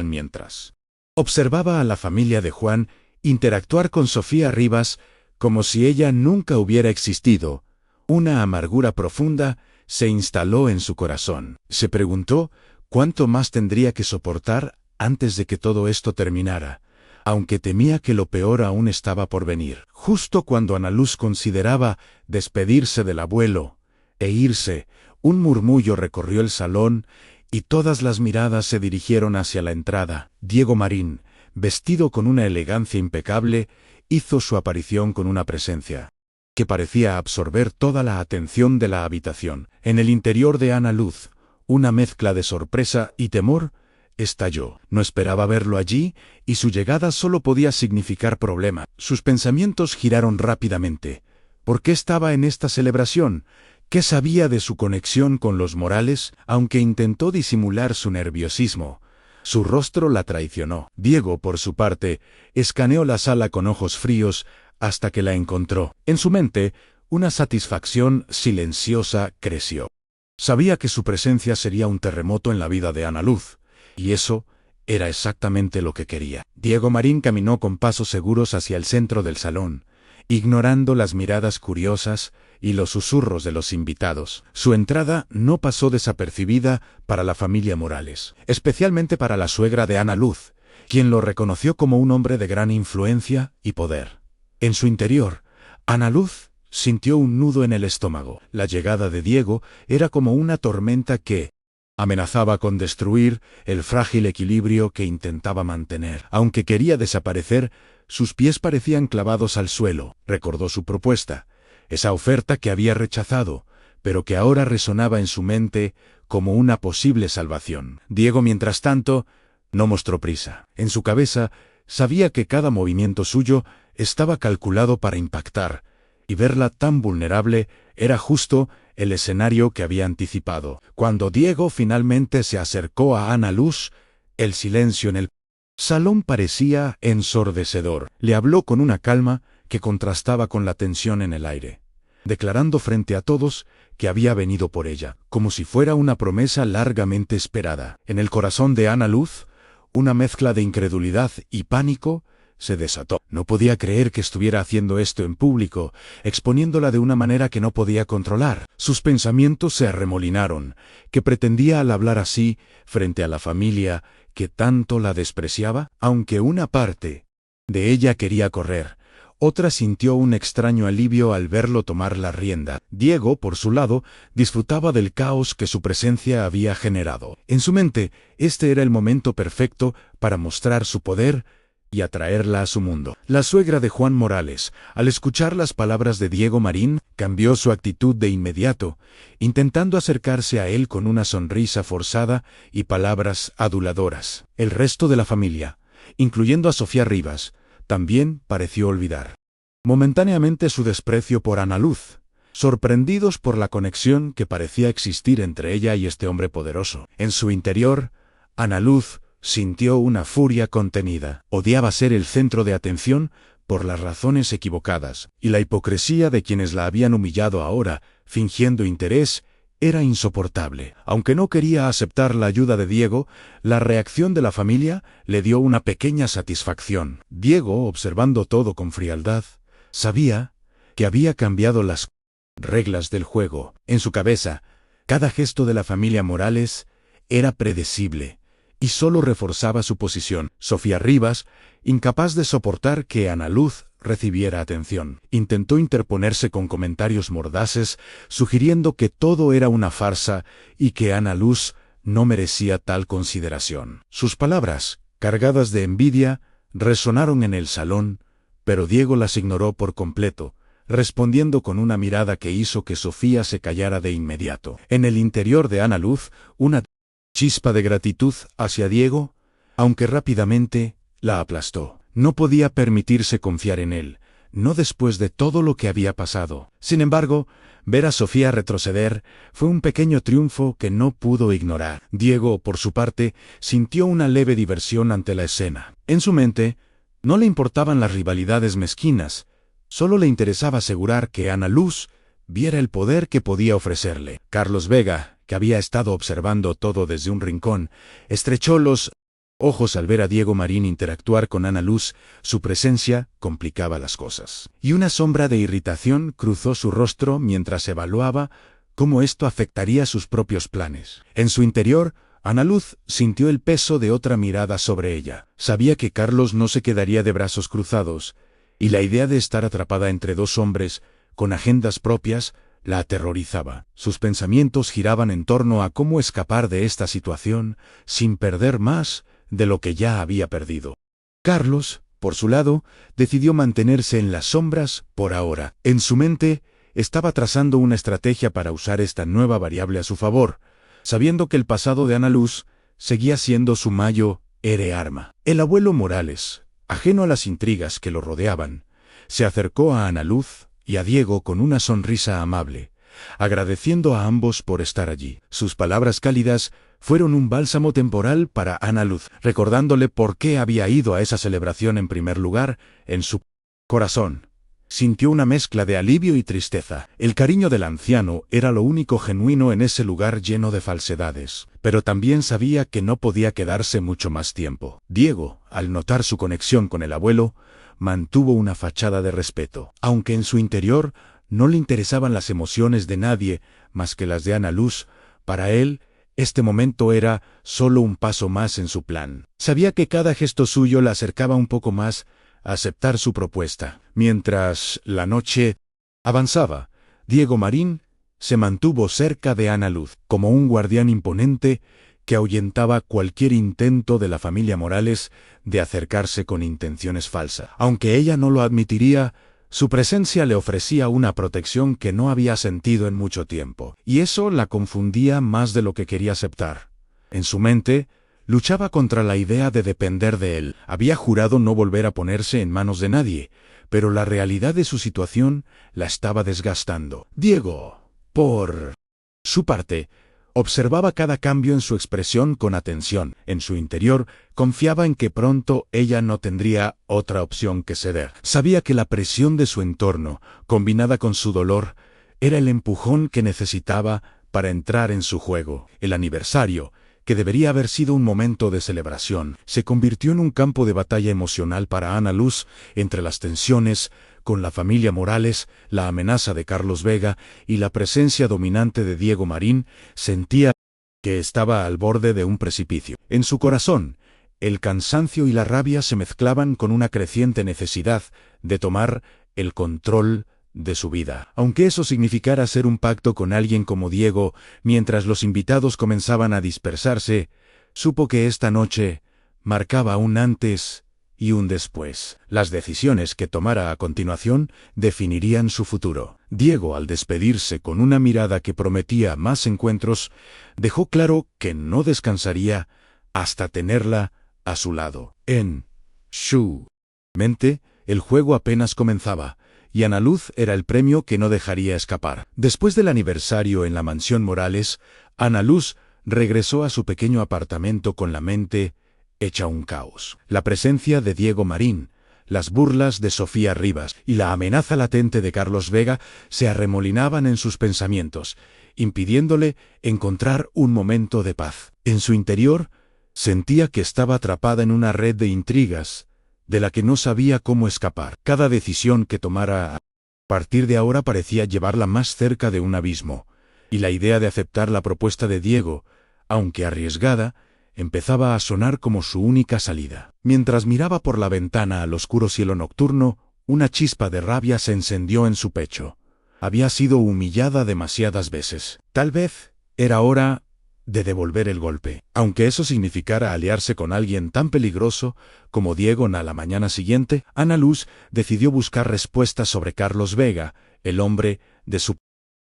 Mientras observaba a la familia de Juan interactuar con Sofía Rivas como si ella nunca hubiera existido, una amargura profunda se instaló en su corazón. Se preguntó cuánto más tendría que soportar antes de que todo esto terminara, aunque temía que lo peor aún estaba por venir. Justo cuando Ana Luz consideraba despedirse del abuelo e irse, un murmullo recorrió el salón y todas las miradas se dirigieron hacia la entrada. Diego Marín, vestido con una elegancia impecable, hizo su aparición con una presencia que parecía absorber toda la atención de la habitación. En el interior de Ana Luz, una mezcla de sorpresa y temor estalló. No esperaba verlo allí, y su llegada solo podía significar problema. Sus pensamientos giraron rápidamente. ¿Por qué estaba en esta celebración? ¿Qué sabía de su conexión con los Morales? Aunque intentó disimular su nerviosismo, su rostro la traicionó. Diego, por su parte, escaneó la sala con ojos fríos hasta que la encontró. En su mente, una satisfacción silenciosa creció. Sabía que su presencia sería un terremoto en la vida de Ana Luz, y eso era exactamente lo que quería. Diego Marín caminó con pasos seguros hacia el centro del salón, ignorando las miradas curiosas y los susurros de los invitados. Su entrada no pasó desapercibida para la familia Morales, especialmente para la suegra de Ana Luz, quien lo reconoció como un hombre de gran influencia y poder. En su interior, Ana Luz sintió un nudo en el estómago. La llegada de Diego era como una tormenta que amenazaba con destruir el frágil equilibrio que intentaba mantener. Aunque quería desaparecer, sus pies parecían clavados al suelo. Recordó su propuesta, esa oferta que había rechazado, pero que ahora resonaba en su mente como una posible salvación. Diego, mientras tanto, no mostró prisa. En su cabeza, sabía que cada movimiento suyo estaba calculado para impactar, y verla tan vulnerable era justo el escenario que había anticipado. Cuando Diego finalmente se acercó a Ana Luz, el silencio en el salón parecía ensordecedor. Le habló con una calma que contrastaba con la tensión en el aire, declarando frente a todos que había venido por ella, como si fuera una promesa largamente esperada. En el corazón de Ana Luz, una mezcla de incredulidad y pánico se desató. No podía creer que estuviera haciendo esto en público, exponiéndola de una manera que no podía controlar. Sus pensamientos se arremolinaron. ¿Qué pretendía al hablar así frente a la familia que tanto la despreciaba? Aunque una parte de ella quería correr, otra sintió un extraño alivio al verlo tomar la rienda. Diego, por su lado, disfrutaba del caos que su presencia había generado. En su mente, este era el momento perfecto para mostrar su poder y atraerla a su mundo. La suegra de Juan Morales, al escuchar las palabras de Diego Marín, cambió su actitud de inmediato, intentando acercarse a él con una sonrisa forzada y palabras aduladoras. El resto de la familia, incluyendo a Sofía Rivas, también pareció olvidar momentáneamente su desprecio por Ana Luz, sorprendidos por la conexión que parecía existir entre ella y este hombre poderoso. En su interior, Ana Luz sintió una furia contenida. Odiaba ser el centro de atención por las razones equivocadas, y la hipocresía de quienes la habían humillado ahora, fingiendo interés, era insoportable. Aunque no quería aceptar la ayuda de Diego, la reacción de la familia le dio una pequeña satisfacción. Diego, observando todo con frialdad, sabía que había cambiado las reglas del juego. En su cabeza, cada gesto de la familia Morales era predecible y solo reforzaba su posición. Sofía Rivas, incapaz de soportar que Ana Luz recibiera atención, intentó interponerse con comentarios mordaces, sugiriendo que todo era una farsa y que Ana Luz no merecía tal consideración. Sus palabras, cargadas de envidia, resonaron en el salón, pero Diego las ignoró por completo, respondiendo con una mirada que hizo que Sofía se callara de inmediato. En el interior de Ana Luz, una chispa de gratitud hacia Diego, aunque rápidamente, la aplastó. No podía permitirse confiar en él, no después de todo lo que había pasado. Sin embargo, ver a Sofía retroceder fue un pequeño triunfo que no pudo ignorar. Diego, por su parte, sintió una leve diversión ante la escena. En su mente, no le importaban las rivalidades mezquinas, solo le interesaba asegurar que Ana Luz viera el poder que podía ofrecerle. Carlos Vega, que había estado observando todo desde un rincón, estrechó los ojos al ver a Diego Marín interactuar con Ana Luz. Su presencia complicaba las cosas, y una sombra de irritación cruzó su rostro mientras evaluaba cómo esto afectaría sus propios planes. En su interior, Ana Luz sintió el peso de otra mirada sobre ella. Sabía que Carlos no se quedaría de brazos cruzados, y la idea de estar atrapada entre dos hombres con agendas propias la aterrorizaba. Sus pensamientos giraban en torno a cómo escapar de esta situación sin perder más de lo que ya había perdido. Carlos, por su lado, decidió mantenerse en las sombras por ahora. En su mente, estaba trazando una estrategia para usar esta nueva variable a su favor, sabiendo que el pasado de Ana Luz seguía siendo su mayor arma. El abuelo Morales, ajeno a las intrigas que lo rodeaban, se acercó a Ana Luz y a Diego con una sonrisa amable, agradeciendo a ambos por estar allí. Sus palabras cálidas fueron un bálsamo temporal para Ana Luz, recordándole por qué había ido a esa celebración en primer lugar. En su corazón sintió una mezcla de alivio y tristeza. El cariño del anciano era lo único genuino en ese lugar lleno de falsedades, pero también sabía que no podía quedarse mucho más tiempo. Diego, al notar su conexión con el abuelo, mantuvo una fachada de respeto, aunque en su interior no le interesaban las emociones de nadie más que las de Ana Luz. Para él, este momento era solo un paso más en su plan. Sabía que cada gesto suyo la acercaba un poco más a aceptar su propuesta. Mientras la noche avanzaba, Diego Marín se mantuvo cerca de Ana Luz, como un guardián imponente que ahuyentaba cualquier intento de la familia Morales de acercarse con intenciones falsas. Aunque ella no lo admitiría, su presencia le ofrecía una protección que no había sentido en mucho tiempo, y eso la confundía más de lo que quería aceptar. En su mente, luchaba contra la idea de depender de él. Había jurado no volver a ponerse en manos de nadie, pero la realidad de su situación la estaba desgastando. Diego, por su parte, observaba cada cambio en su expresión con atención. En su interior, confiaba en que pronto ella no tendría otra opción que ceder. Sabía que la presión de su entorno, combinada con su dolor, era el empujón que necesitaba para entrar en su juego. El aniversario, que debería haber sido un momento de celebración, se convirtió en un campo de batalla emocional para Ana Luz, entre las tensiones con la familia Morales, la amenaza de Carlos Vega y la presencia dominante de Diego Marín. Sentía que estaba al borde de un precipicio. En su corazón, el cansancio y la rabia se mezclaban con una creciente necesidad de tomar el control de su vida. Aunque eso significara hacer un pacto con alguien como Diego, mientras los invitados comenzaban a dispersarse, supo que esta noche marcaba un antes y un después. Las decisiones que tomara a continuación definirían su futuro. Diego, al despedirse con una mirada que prometía más encuentros, dejó claro que no descansaría hasta tenerla a su lado. En su mente, el juego apenas comenzaba, y Ana Luz era el premio que no dejaría escapar. Después del aniversario en la mansión Morales, Ana Luz regresó a su pequeño apartamento con la mente hecha un caos. La presencia de Diego Marín, las burlas de Sofía Rivas y la amenaza latente de Carlos Vega se arremolinaban en sus pensamientos, impidiéndole encontrar un momento de paz. En su interior, sentía que estaba atrapada en una red de intrigas, de la que no sabía cómo escapar. Cada decisión que tomara a partir de ahora parecía llevarla más cerca de un abismo, y la idea de aceptar la propuesta de Diego, aunque arriesgada, empezaba a sonar como su única salida. Mientras miraba por la ventana al oscuro cielo nocturno, una chispa de rabia se encendió en su pecho. Había sido humillada demasiadas veces. Tal vez era hora de devolver el golpe. Aunque eso significara aliarse con alguien tan peligroso como Diego. A la mañana siguiente, Ana Luz decidió buscar respuestas sobre Carlos Vega, el hombre de su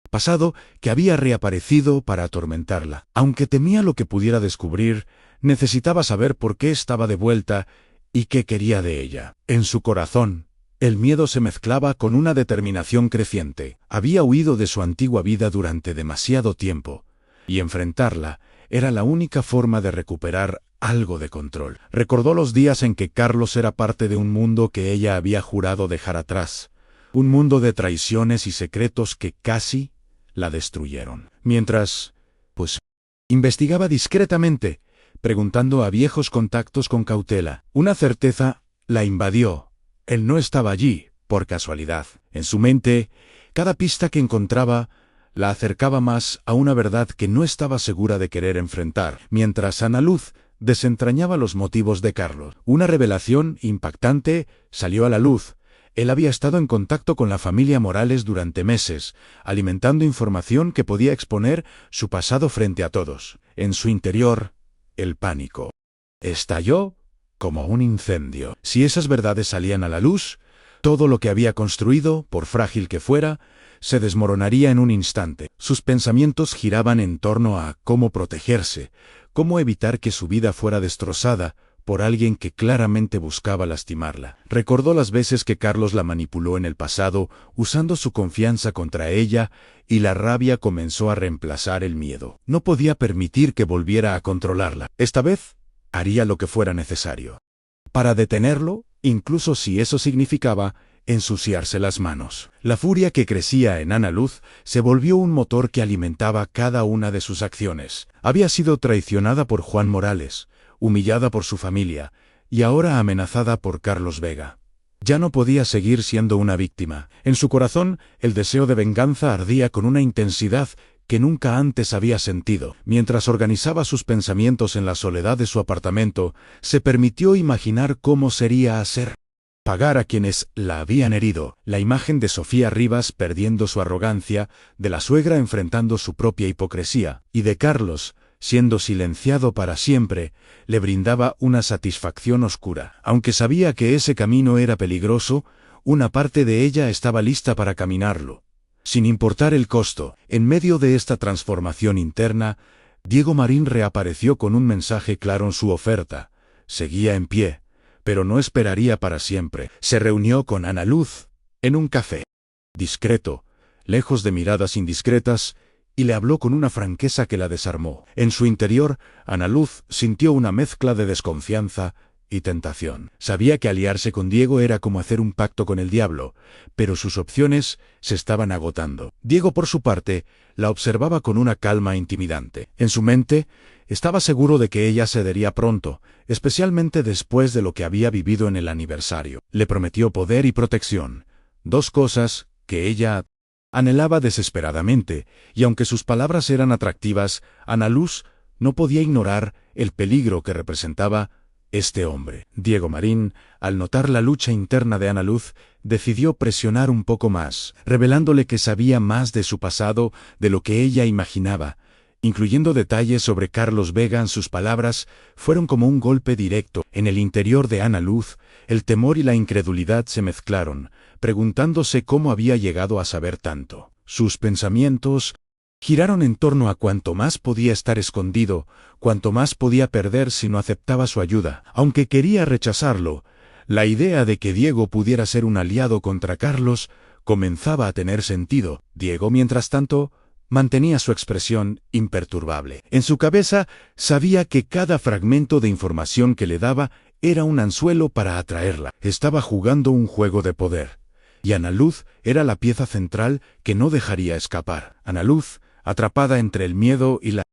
pasado que había reaparecido para atormentarla. Aunque temía lo que pudiera descubrir, necesitaba saber por qué estaba de vuelta y qué quería de ella. En su corazón, el miedo se mezclaba con una determinación creciente. Había huido de su antigua vida durante demasiado tiempo, y enfrentarla era la única forma de recuperar algo de control. Recordó los días en que Carlos era parte de un mundo que ella había jurado dejar atrás, un mundo de traiciones y secretos que casi la destruyeron. Mientras, investigaba discretamente, preguntando a viejos contactos con cautela, una certeza la invadió. Él no estaba allí, por casualidad. En su mente, cada pista que encontraba la acercaba más a una verdad que no estaba segura de querer enfrentar. Mientras Ana Luz desentrañaba los motivos de Carlos, una revelación impactante salió a la luz. Él había estado en contacto con la familia Morales durante meses, alimentando información que podía exponer su pasado frente a todos. En su interior, el pánico estalló como un incendio. Si esas verdades salían a la luz, todo lo que había construido, por frágil que fuera, se desmoronaría en un instante. Sus pensamientos giraban en torno a cómo protegerse, cómo evitar que su vida fuera destrozada por alguien que claramente buscaba lastimarla. Recordó las veces que Carlos la manipuló en el pasado, usando su confianza contra ella, y la rabia comenzó a reemplazar el miedo. No podía permitir que volviera a controlarla. Esta vez, haría lo que fuera necesario para detenerlo, incluso si eso significaba ensuciarse las manos. La furia que crecía en Ana Luz se volvió un motor que alimentaba cada una de sus acciones. Había sido traicionada por Juan Morales, humillada por su familia, y ahora amenazada por Carlos Vega. Ya no podía seguir siendo una víctima. En su corazón, el deseo de venganza ardía con una intensidad que nunca antes había sentido. Mientras organizaba sus pensamientos en la soledad de su apartamento, se permitió imaginar cómo sería pagar a quienes la habían herido. La imagen de Sofía Rivas perdiendo su arrogancia, de la suegra enfrentando su propia hipocresía, y de Carlos siendo silenciado para siempre, le brindaba una satisfacción oscura. Aunque sabía que ese camino era peligroso, una parte de ella estaba lista para caminarlo, sin importar el costo. En medio de esta transformación interna, Diego Marín reapareció con un mensaje claro en su oferta. Seguía en pie, pero no esperaría para siempre. Se reunió con Ana Luz en un café discreto, lejos de miradas indiscretas, y le habló con una franqueza que la desarmó. En su interior, Ana Luz sintió una mezcla de desconfianza y tentación. Sabía que aliarse con Diego era como hacer un pacto con el diablo, pero sus opciones se estaban agotando. Diego, por su parte, la observaba con una calma intimidante. En su mente, estaba seguro de que ella cedería pronto, especialmente después de lo que había vivido en el aniversario. Le prometió poder y protección, dos cosas que ella anhelaba desesperadamente, y aunque sus palabras eran atractivas, Ana Luz no podía ignorar el peligro que representaba este hombre. Diego Marín, al notar la lucha interna de Ana Luz, decidió presionar un poco más, revelándole que sabía más de su pasado de lo que ella imaginaba, incluyendo detalles sobre Carlos Vega. Sus palabras fueron como un golpe directo. En el interior de Ana Luz, el temor y la incredulidad se mezclaron, preguntándose cómo había llegado a saber tanto. Sus pensamientos giraron en torno a cuánto más podía estar escondido, cuánto más podía perder si no aceptaba su ayuda. Aunque quería rechazarlo, la idea de que Diego pudiera ser un aliado contra Carlos comenzaba a tener sentido. Diego, mientras tanto, mantenía su expresión imperturbable. En su cabeza sabía que cada fragmento de información que le daba era un anzuelo para atraerla. Estaba jugando un juego de poder. Y Ana Luz era la pieza central que no dejaría escapar. Ana Luz, atrapada entre el miedo y la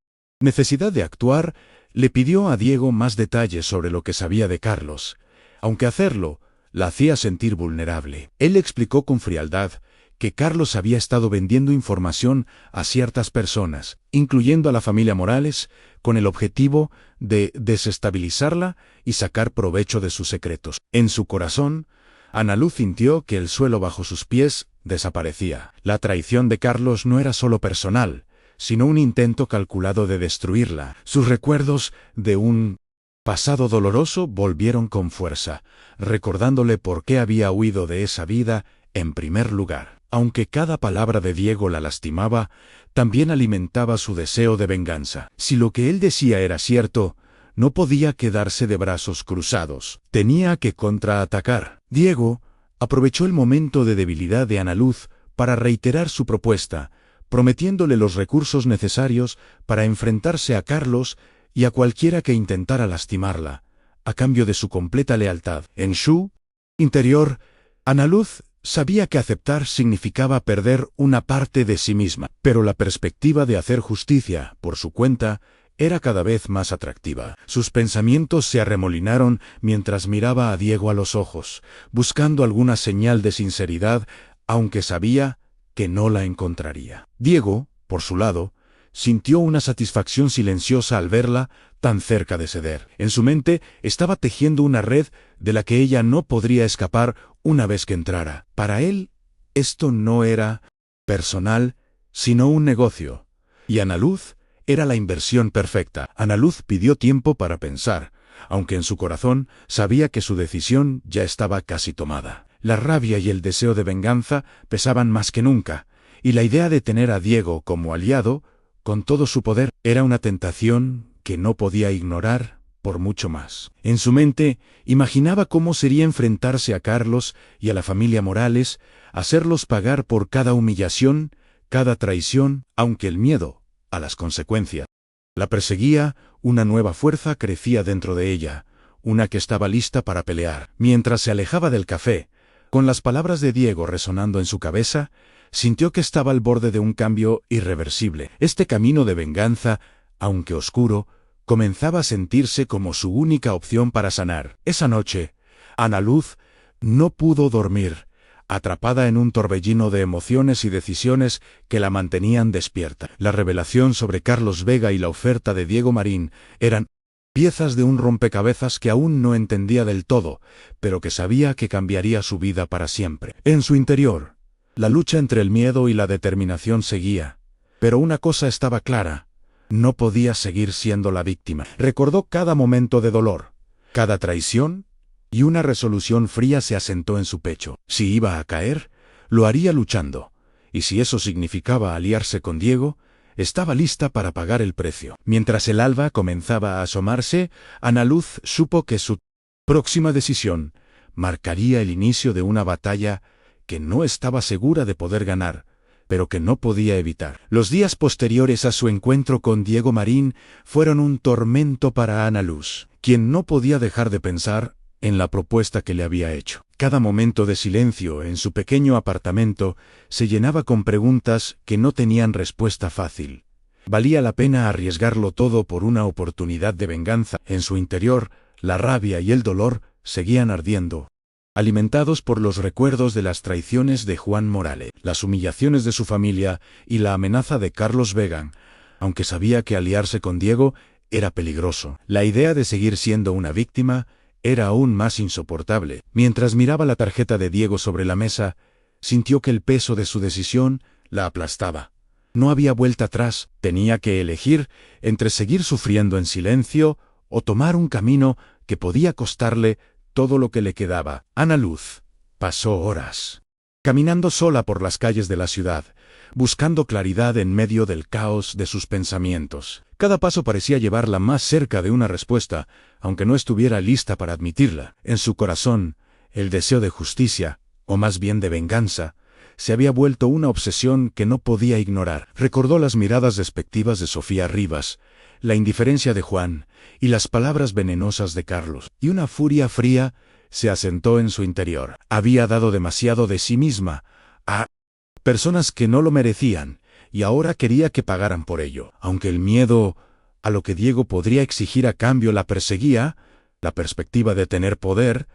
necesidad de actuar, le pidió a Diego más detalles sobre lo que sabía de Carlos, aunque hacerlo la hacía sentir vulnerable. Él le explicó con frialdad que Carlos había estado vendiendo información a ciertas personas, incluyendo a la familia Morales, con el objetivo de desestabilizarla y sacar provecho de sus secretos. En su corazón, Ana Luz sintió que el suelo bajo sus pies desaparecía. La traición de Carlos no era solo personal, sino un intento calculado de destruirla. Sus recuerdos de un pasado doloroso volvieron con fuerza, recordándole por qué había huido de esa vida en primer lugar. Aunque cada palabra de Diego la lastimaba, también alimentaba su deseo de venganza. Si lo que él decía era cierto, no podía quedarse de brazos cruzados. Tenía que contraatacar. Diego aprovechó el momento de debilidad de Ana Luz para reiterar su propuesta, prometiéndole los recursos necesarios para enfrentarse a Carlos y a cualquiera que intentara lastimarla, a cambio de su completa lealtad. En su interior, Ana Luz sabía que aceptar significaba perder una parte de sí misma, pero la perspectiva de hacer justicia por su cuenta era cada vez más atractiva. Sus pensamientos se arremolinaron mientras miraba a Diego a los ojos, buscando alguna señal de sinceridad, aunque sabía que no la encontraría. Diego, por su lado, sintió una satisfacción silenciosa al verla tan cerca de ceder. En su mente estaba tejiendo una red de la que ella no podría escapar una vez que entrara. Para él, esto no era personal, sino un negocio. Y Ana Luz era la inversión perfecta. Ana Luz pidió tiempo para pensar, aunque en su corazón sabía que su decisión ya estaba casi tomada. La rabia y el deseo de venganza pesaban más que nunca, y la idea de tener a Diego como aliado, con todo su poder, era una tentación que no podía ignorar por mucho más. En su mente, imaginaba cómo sería enfrentarse a Carlos y a la familia Morales, hacerlos pagar por cada humillación, cada traición, aunque el miedo a las consecuencias la perseguía, una nueva fuerza crecía dentro de ella, una que estaba lista para pelear. Mientras se alejaba del café, con las palabras de Diego resonando en su cabeza, sintió que estaba al borde de un cambio irreversible. Este camino de venganza, aunque oscuro, comenzaba a sentirse como su única opción para sanar. Esa noche, Ana Luz no pudo dormir, atrapada en un torbellino de emociones y decisiones que la mantenían despierta. La revelación sobre Carlos Vega y la oferta de Diego Marín eran piezas de un rompecabezas que aún no entendía del todo, pero que sabía que cambiaría su vida para siempre. En su interior, la lucha entre el miedo y la determinación seguía. Pero una cosa estaba clara: no podía seguir siendo la víctima. Recordó cada momento de dolor, cada traición, y una resolución fría se asentó en su pecho. Si iba a caer, lo haría luchando, y si eso significaba aliarse con Diego, estaba lista para pagar el precio. Mientras el alba comenzaba a asomarse, Ana Luz supo que su próxima decisión marcaría el inicio de una batalla que no estaba segura de poder ganar, pero que no podía evitar. Los días posteriores a su encuentro con Diego Marín fueron un tormento para Ana Luz, quien no podía dejar de pensar en la propuesta que le había hecho. Cada momento de silencio en su pequeño apartamento se llenaba con preguntas que no tenían respuesta fácil. ¿Valía la pena arriesgarlo todo por una oportunidad de venganza? En su interior, la rabia y el dolor seguían ardiendo, alimentados por los recuerdos de las traiciones de Juan Morales, las humillaciones de su familia y la amenaza de Carlos Vega, aunque sabía que aliarse con Diego era peligroso. La idea de seguir siendo una víctima era aún más insoportable. Mientras miraba la tarjeta de Diego sobre la mesa, sintió que el peso de su decisión la aplastaba. No había vuelta atrás. Tenía que elegir entre seguir sufriendo en silencio o tomar un camino que podía costarle todo lo que le quedaba. Ana Luz pasó horas caminando sola por las calles de la ciudad, buscando claridad en medio del caos de sus pensamientos. Cada paso parecía llevarla más cerca de una respuesta, aunque no estuviera lista para admitirla. En su corazón, el deseo de justicia, o más bien de venganza, se había vuelto una obsesión que no podía ignorar. Recordó las miradas despectivas de Sofía Rivas, la indiferencia de Juan y las palabras venenosas de Carlos, y una furia fría se asentó en su interior. Había dado demasiado de sí misma a personas que no lo merecían, y ahora quería que pagaran por ello. Aunque el miedo a lo que Diego podría exigir a cambio la perseguía, la perspectiva de tener poder,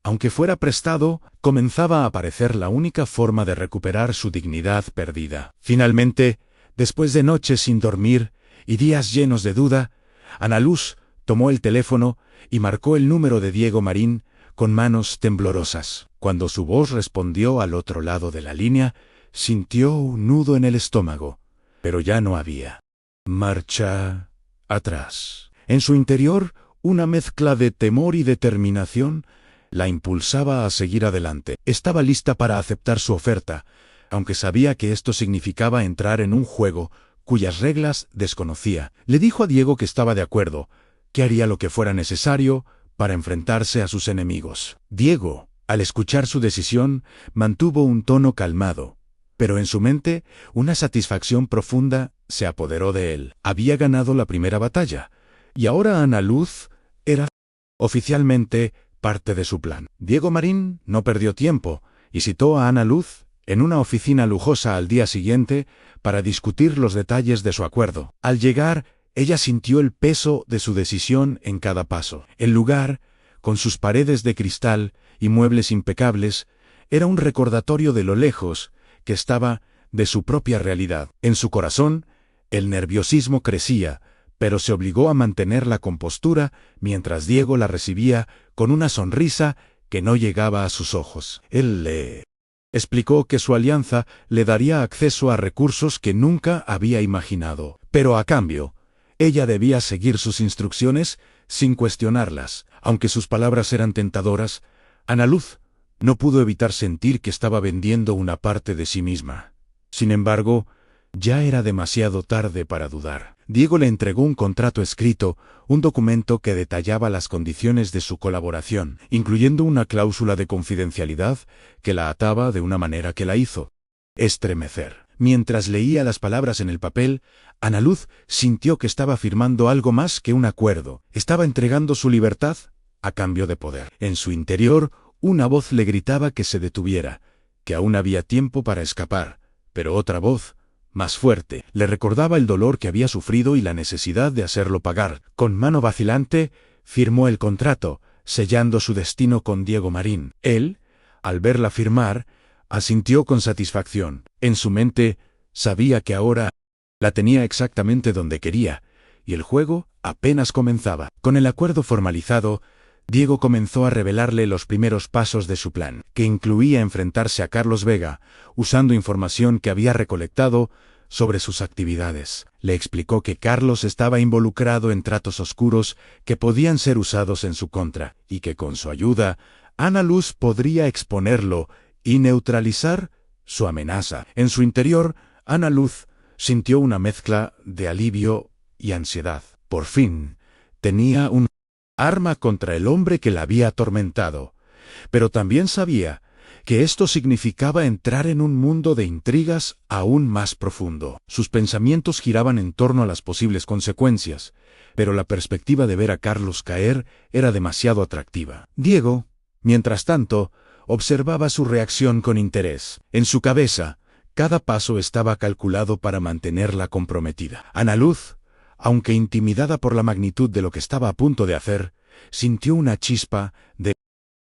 aunque fuera prestado, comenzaba a parecer la única forma de recuperar su dignidad perdida. Finalmente, después de noches sin dormir y días llenos de duda, Ana Luz tomó el teléfono y marcó el número de Diego Marín con manos temblorosas. Cuando su voz respondió al otro lado de la línea, sintió un nudo en el estómago, pero ya no había marcha atrás. En su interior, una mezcla de temor y determinación la impulsaba a seguir adelante. Estaba lista para aceptar su oferta, aunque sabía que esto significaba entrar en un juego cuyas reglas desconocía. Le dijo a Diego que estaba de acuerdo, que haría lo que fuera necesario para enfrentarse a sus enemigos. Diego, al escuchar su decisión, mantuvo un tono calmado, pero en su mente una satisfacción profunda se apoderó de él. Había ganado la primera batalla, y ahora Ana Luz era oficialmente parte de su plan. Diego Marín no perdió tiempo y citó a Ana Luz en una oficina lujosa al día siguiente para discutir los detalles de su acuerdo. Al llegar, ella sintió el peso de su decisión en cada paso. El lugar, con sus paredes de cristal y muebles impecables, era un recordatorio de lo lejos que estaba de su propia realidad. En su corazón, el nerviosismo crecía, pero se obligó a mantener la compostura mientras Diego la recibía con una sonrisa que no llegaba a sus ojos. Él le explicó que su alianza le daría acceso a recursos que nunca había imaginado, pero a cambio, ella debía seguir sus instrucciones sin cuestionarlas. Aunque sus palabras eran tentadoras, Ana Luz no pudo evitar sentir que estaba vendiendo una parte de sí misma. Sin embargo, ya era demasiado tarde para dudar. Diego le entregó un contrato escrito, un documento que detallaba las condiciones de su colaboración, incluyendo una cláusula de confidencialidad que la ataba de una manera que la hizo estremecer. Mientras leía las palabras en el papel, Ana Luz sintió que estaba firmando algo más que un acuerdo. Estaba entregando su libertad a cambio de poder. En su interior, una voz le gritaba que se detuviera, que aún había tiempo para escapar, pero otra voz, más fuerte, le recordaba el dolor que había sufrido y la necesidad de hacerlo pagar. Con mano vacilante, firmó el contrato, sellando su destino con Diego Marín. Él, al verla firmar, asintió con satisfacción. En su mente, sabía que ahora la tenía exactamente donde quería, y el juego apenas comenzaba. Con el acuerdo formalizado, Diego comenzó a revelarle los primeros pasos de su plan, que incluía enfrentarse a Carlos Vega, usando información que había recolectado sobre sus actividades. Le explicó que Carlos estaba involucrado en tratos oscuros que podían ser usados en su contra, y que con su ayuda, Ana Luz podría exponerlo y neutralizar su amenaza. En su interior, Ana Luz sintió una mezcla de alivio y ansiedad. Por fin, tenía un arma contra el hombre que la había atormentado, pero también sabía que esto significaba entrar en un mundo de intrigas aún más profundo. Sus pensamientos giraban en torno a las posibles consecuencias, pero la perspectiva de ver a Carlos caer era demasiado atractiva. Diego, mientras tanto, observaba su reacción con interés. En su cabeza, cada paso estaba calculado para mantenerla comprometida. Ana Luz, aunque intimidada por la magnitud de lo que estaba a punto de hacer, sintió una chispa de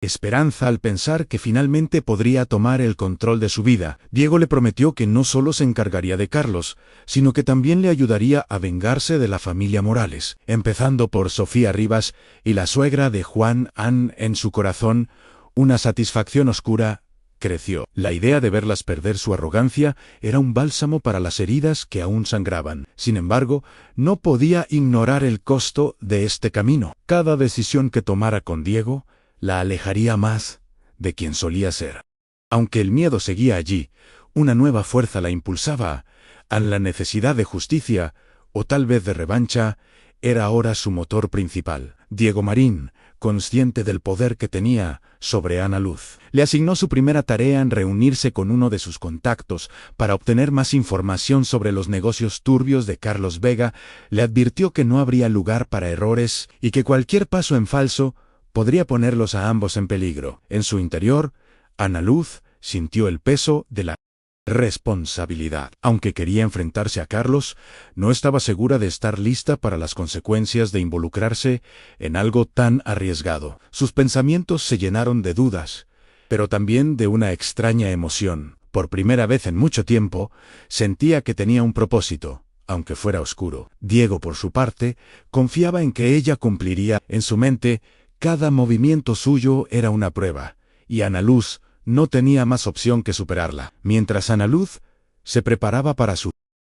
esperanza al pensar que finalmente podría tomar el control de su vida. Diego le prometió que no solo se encargaría de Carlos, sino que también le ayudaría a vengarse de la familia Morales, empezando por Sofía Rivas y la suegra de Juan. En su corazón, una satisfacción oscura creció. La idea de verlas perder su arrogancia era un bálsamo para las heridas que aún sangraban. Sin embargo, no podía ignorar el costo de este camino. Cada decisión que tomara con Diego la alejaría más de quien solía ser. Aunque el miedo seguía allí, una nueva fuerza la impulsaba a la necesidad de justicia, o tal vez de revancha, era ahora su motor principal. Diego Marín, consciente del poder que tenía sobre Ana Luz, le asignó su primera tarea en reunirse con uno de sus contactos para obtener más información sobre los negocios turbios de Carlos Vega. Le advirtió que no habría lugar para errores y que cualquier paso en falso podría ponerlos a ambos en peligro. En su interior, Ana Luz sintió el peso de la responsabilidad. Aunque quería enfrentarse a Carlos, no estaba segura de estar lista para las consecuencias de involucrarse en algo tan arriesgado. Sus pensamientos se llenaron de dudas, pero también de una extraña emoción. Por primera vez en mucho tiempo, sentía que tenía un propósito, aunque fuera oscuro. Diego, por su parte, confiaba en que ella cumpliría. En su mente, cada movimiento suyo era una prueba, y Ana Luz no tenía más opción que superarla. Mientras Ana Luz se preparaba para su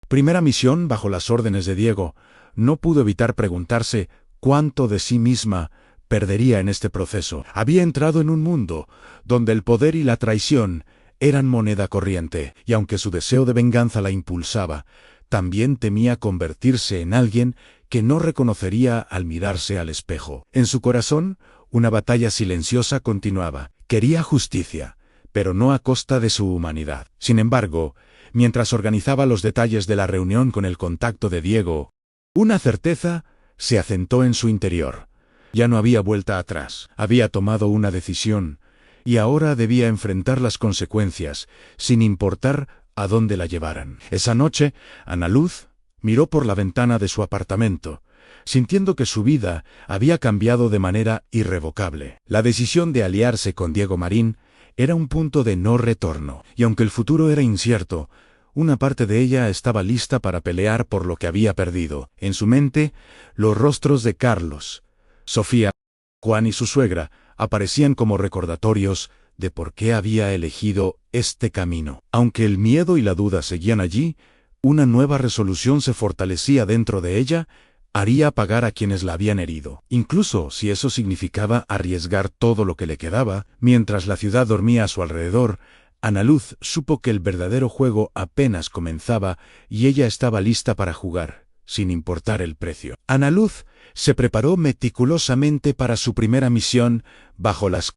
primera misión bajo las órdenes de Diego, no pudo evitar preguntarse cuánto de sí misma perdería en este proceso. Había entrado en un mundo donde el poder y la traición eran moneda corriente, y aunque su deseo de venganza la impulsaba, también temía convertirse en alguien que no reconocería al mirarse al espejo. En su corazón, una batalla silenciosa continuaba. Quería justicia, pero no a costa de su humanidad. Sin embargo, mientras organizaba los detalles de la reunión con el contacto de Diego, una certeza se asentó en su interior. Ya no había vuelta atrás. Había tomado una decisión, y ahora debía enfrentar las consecuencias, sin importar a dónde la llevaran. Esa noche, Ana Luz miró por la ventana de su apartamento, sintiendo que su vida había cambiado de manera irrevocable. La decisión de aliarse con Diego Marín era un punto de no retorno, y aunque el futuro era incierto, una parte de ella estaba lista para pelear por lo que había perdido. En su mente, los rostros de Carlos, Sofía, Juan y su suegra aparecían como recordatorios de por qué había elegido este camino. Aunque el miedo y la duda seguían allí, una nueva resolución se fortalecía dentro de ella: haría pagar a quienes la habían herido, incluso si eso significaba arriesgar todo lo que le quedaba. Mientras la ciudad dormía a su alrededor, Ana Luz supo que el verdadero juego apenas comenzaba y ella estaba lista para jugar, sin importar el precio. Ana Luz se preparó meticulosamente para su primera misión bajo las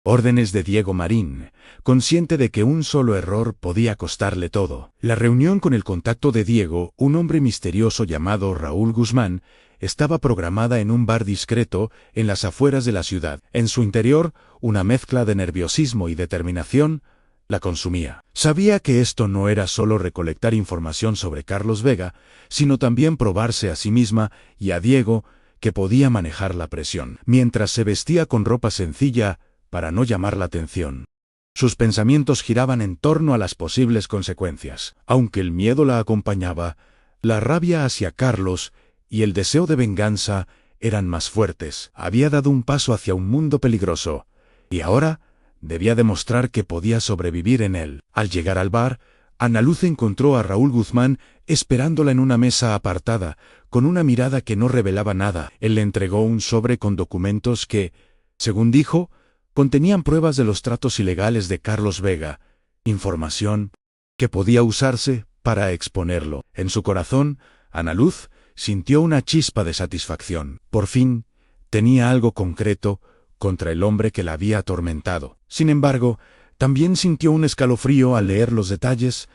órdenes de Diego Marín, consciente de que un solo error podía costarle todo. La reunión con el contacto de Diego, un hombre misterioso llamado Raúl Guzmán, estaba programada en un bar discreto en las afueras de la ciudad. En su interior, una mezcla de nerviosismo y determinación la consumía. Sabía que esto no era solo recolectar información sobre Carlos Vega, sino también probarse a sí misma y a Diego que podía manejar la presión. Mientras se vestía con ropa sencilla para no llamar la atención, sus pensamientos giraban en torno a las posibles consecuencias. Aunque el miedo la acompañaba, la rabia hacia Carlos y el deseo de venganza eran más fuertes. Había dado un paso hacia un mundo peligroso, y ahora debía demostrar que podía sobrevivir en él. Al llegar al bar, Ana Luz encontró a Raúl Guzmán esperándola en una mesa apartada, con una mirada que no revelaba nada. Él le entregó un sobre con documentos que, según dijo, contenían pruebas de los tratos ilegales de Carlos Vega, información que podía usarse para exponerlo. En su corazón, Ana Luz sintió una chispa de satisfacción. Por fin, tenía algo concreto contra el hombre que la había atormentado. Sin embargo, también sintió un escalofrío al leer los detalles.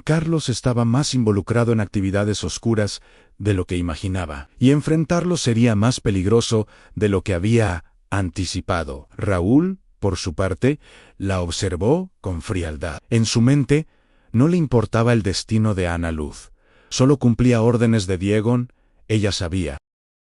Carlos estaba más involucrado en actividades oscuras de lo que imaginaba, y enfrentarlo sería más peligroso de lo que había anticipado. Raúl, por su parte, la observó con frialdad. En su mente, no le importaba el destino de Ana Luz. Solo cumplía órdenes de Diego. Ella sabía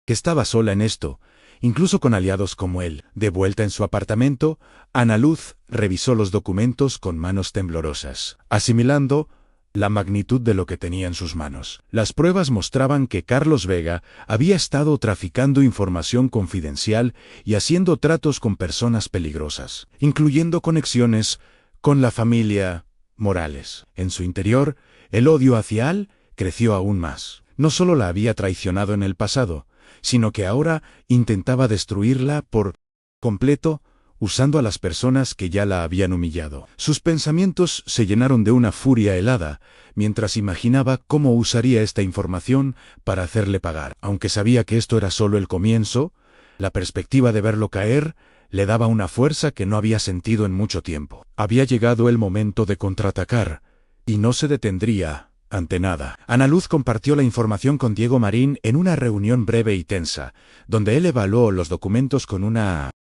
que estaba sola en esto, incluso con aliados como él. De vuelta en su apartamento, Ana Luz revisó los documentos con manos temblorosas, asimilando la magnitud de lo que tenía en sus manos. Las pruebas mostraban que Carlos Vega había estado traficando información confidencial y haciendo tratos con personas peligrosas, incluyendo conexiones con la familia Morales. En su interior, el odio hacia él creció aún más. No solo la había traicionado en el pasado, sino que ahora intentaba destruirla por completo, usando a las personas que ya la habían humillado. Sus pensamientos se llenaron de una furia helada, mientras imaginaba cómo usaría esta información para hacerle pagar. Aunque sabía que esto era solo el comienzo, La perspectiva de verlo caer le daba una fuerza que no había sentido en mucho tiempo. Había llegado el momento de contraatacar, y no se detendría ante nada. Ana Luz compartió la información con Diego Marín en una reunión breve y tensa, donde él evaluó los documentos con una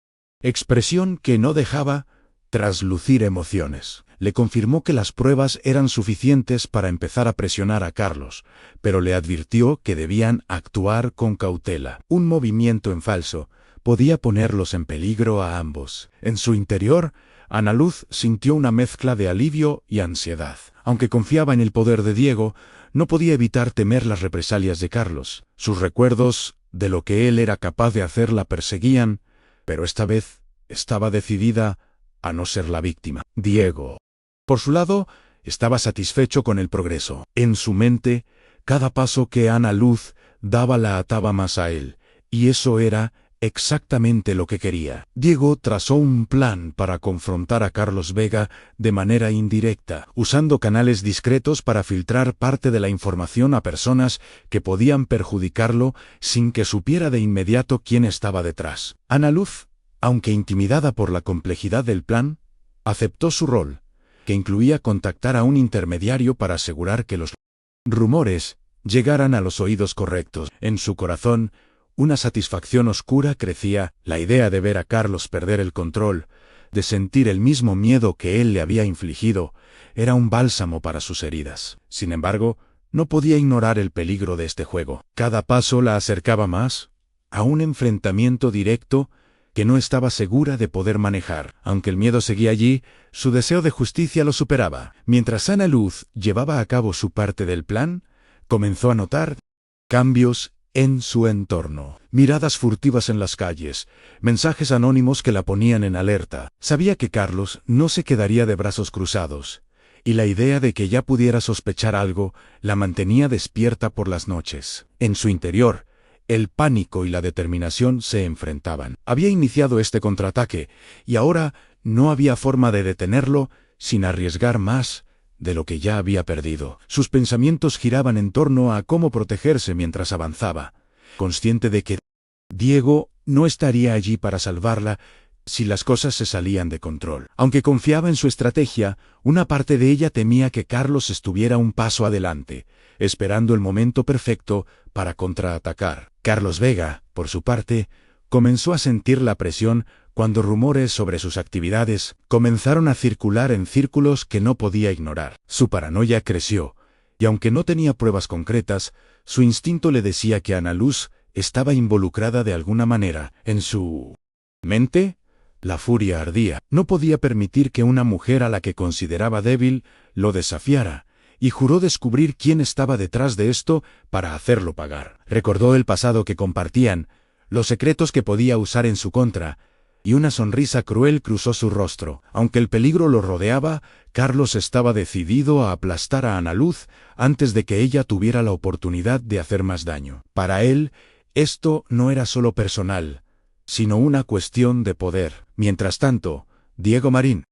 expresión que no dejaba traslucir emociones. Le confirmó que las pruebas eran suficientes para empezar a presionar a Carlos, pero le advirtió que debían actuar con cautela. Un movimiento en falso podía ponerlos en peligro a ambos. En su interior, Ana Luz sintió una mezcla de alivio y ansiedad. Aunque confiaba en el poder de Diego, no podía evitar temer las represalias de Carlos. Sus recuerdos de lo que él era capaz de hacer la perseguían, pero esta vez estaba decidida a no ser la víctima. Diego, por su lado, estaba satisfecho con el progreso. En su mente, cada paso que Ana Luz daba la ataba más a él, y eso era exactamente lo que quería. Diego trazó un plan para confrontar a Carlos Vega de manera indirecta, usando canales discretos para filtrar parte de la información a personas que podían perjudicarlo sin que supiera de inmediato quién estaba detrás. Ana Luz, aunque intimidada por la complejidad del plan, aceptó su rol, que incluía contactar a un intermediario para asegurar que los rumores llegaran a los oídos correctos. En su corazón, una satisfacción oscura crecía. La idea de ver a Carlos perder el control, de sentir el mismo miedo que él le había infligido, era un bálsamo para sus heridas. Sin embargo, no podía ignorar el peligro de este juego. Cada paso la acercaba más a un enfrentamiento directo que no estaba segura de poder manejar. Aunque el miedo seguía allí, su deseo de justicia lo superaba. Mientras Ana Luz llevaba a cabo su parte del plan, comenzó a notar cambios en su entorno. Miradas furtivas en las calles, mensajes anónimos que la ponían en alerta. Sabía que Carlos no se quedaría de brazos cruzados, y la idea de que ya pudiera sospechar algo la mantenía despierta por las noches. En su interior, el pánico y la determinación se enfrentaban. Había iniciado este contraataque, y ahora no había forma de detenerlo sin arriesgar más de lo que ya había perdido. Sus pensamientos giraban en torno a cómo protegerse mientras avanzaba, consciente de que Diego no estaría allí para salvarla si las cosas se salían de control. Aunque confiaba en su estrategia, una parte de ella temía que Carlos estuviera un paso adelante, esperando el momento perfecto para contraatacar. Carlos Vega, por su parte, comenzó a sentir la presión cuando rumores sobre sus actividades comenzaron a circular en círculos que no podía ignorar. Su paranoia creció, y aunque no tenía pruebas concretas, su instinto le decía que Ana Luz estaba involucrada de alguna manera. En su mente, la furia ardía. No podía permitir que una mujer a la que consideraba débil lo desafiara, y juró descubrir quién estaba detrás de esto para hacerlo pagar. Recordó el pasado que compartían, los secretos que podía usar en su contra, y una sonrisa cruel cruzó su rostro. Aunque el peligro lo rodeaba, Carlos estaba decidido a aplastar a Ana Luz antes de que ella tuviera la oportunidad de hacer más daño. Para él, esto no era solo personal, sino una cuestión de poder. Mientras tanto, Diego Marín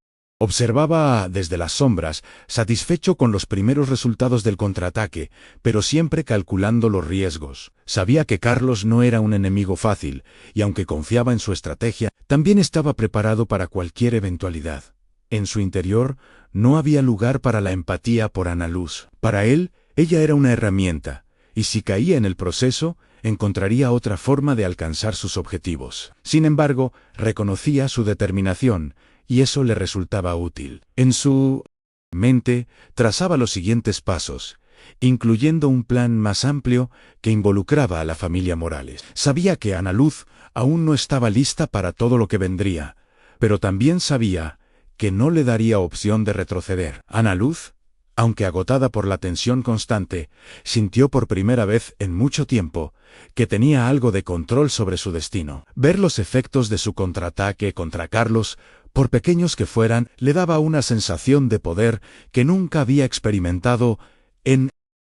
observaba desde las sombras, satisfecho con los primeros resultados del contraataque, pero siempre calculando los riesgos. Sabía que Carlos no era un enemigo fácil, y aunque confiaba en su estrategia, también estaba preparado para cualquier eventualidad. En su interior, no había lugar para la empatía por Ana Luz. Para él, ella era una herramienta, y si caía en el proceso, encontraría otra forma de alcanzar sus objetivos. Sin embargo, reconocía su determinación, y eso le resultaba útil. En su mente trazaba los siguientes pasos, incluyendo un plan más amplio que involucraba a la familia Morales. Sabía que Ana Luz aún no estaba lista para todo lo que vendría, pero también sabía que no le daría opción de retroceder. Ana Luz, aunque agotada por la tensión constante, sintió por primera vez en mucho tiempo que tenía algo de control sobre su destino. Ver los efectos de su contraataque contra Carlos, por pequeños que fueran, le daba una sensación de poder que nunca había experimentado. En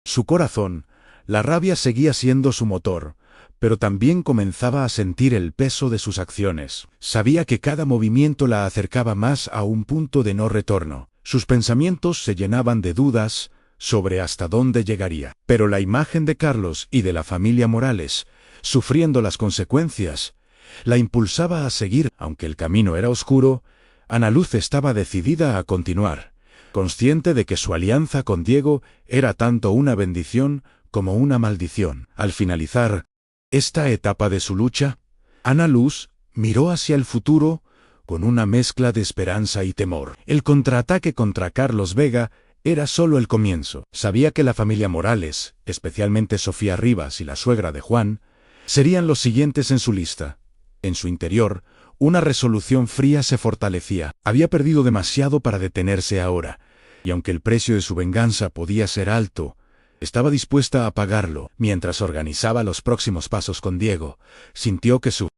su corazón, la rabia seguía siendo su motor, pero también comenzaba a sentir el peso de sus acciones. Sabía que cada movimiento la acercaba más a un punto de no retorno. Sus pensamientos se llenaban de dudas sobre hasta dónde llegaría. Pero la imagen de Carlos y de la familia Morales, sufriendo las consecuencias, La impulsaba a seguir, aunque el camino era oscuro. Ana Luz estaba decidida a continuar, consciente de que su alianza con Diego era tanto una bendición como una maldición. Al finalizar esta etapa de su lucha, Ana Luz miró hacia el futuro con una mezcla de esperanza y temor. El contraataque contra Carlos Vega era solo el comienzo. Sabía que la familia Morales, especialmente Sofía Rivas y la suegra de Juan, serían los siguientes en su lista. En su interior, una resolución fría se fortalecía. Había perdido demasiado para detenerse ahora, y aunque el precio de su venganza podía ser alto, estaba dispuesta a pagarlo. Mientras organizaba los próximos pasos con Diego, sintió que su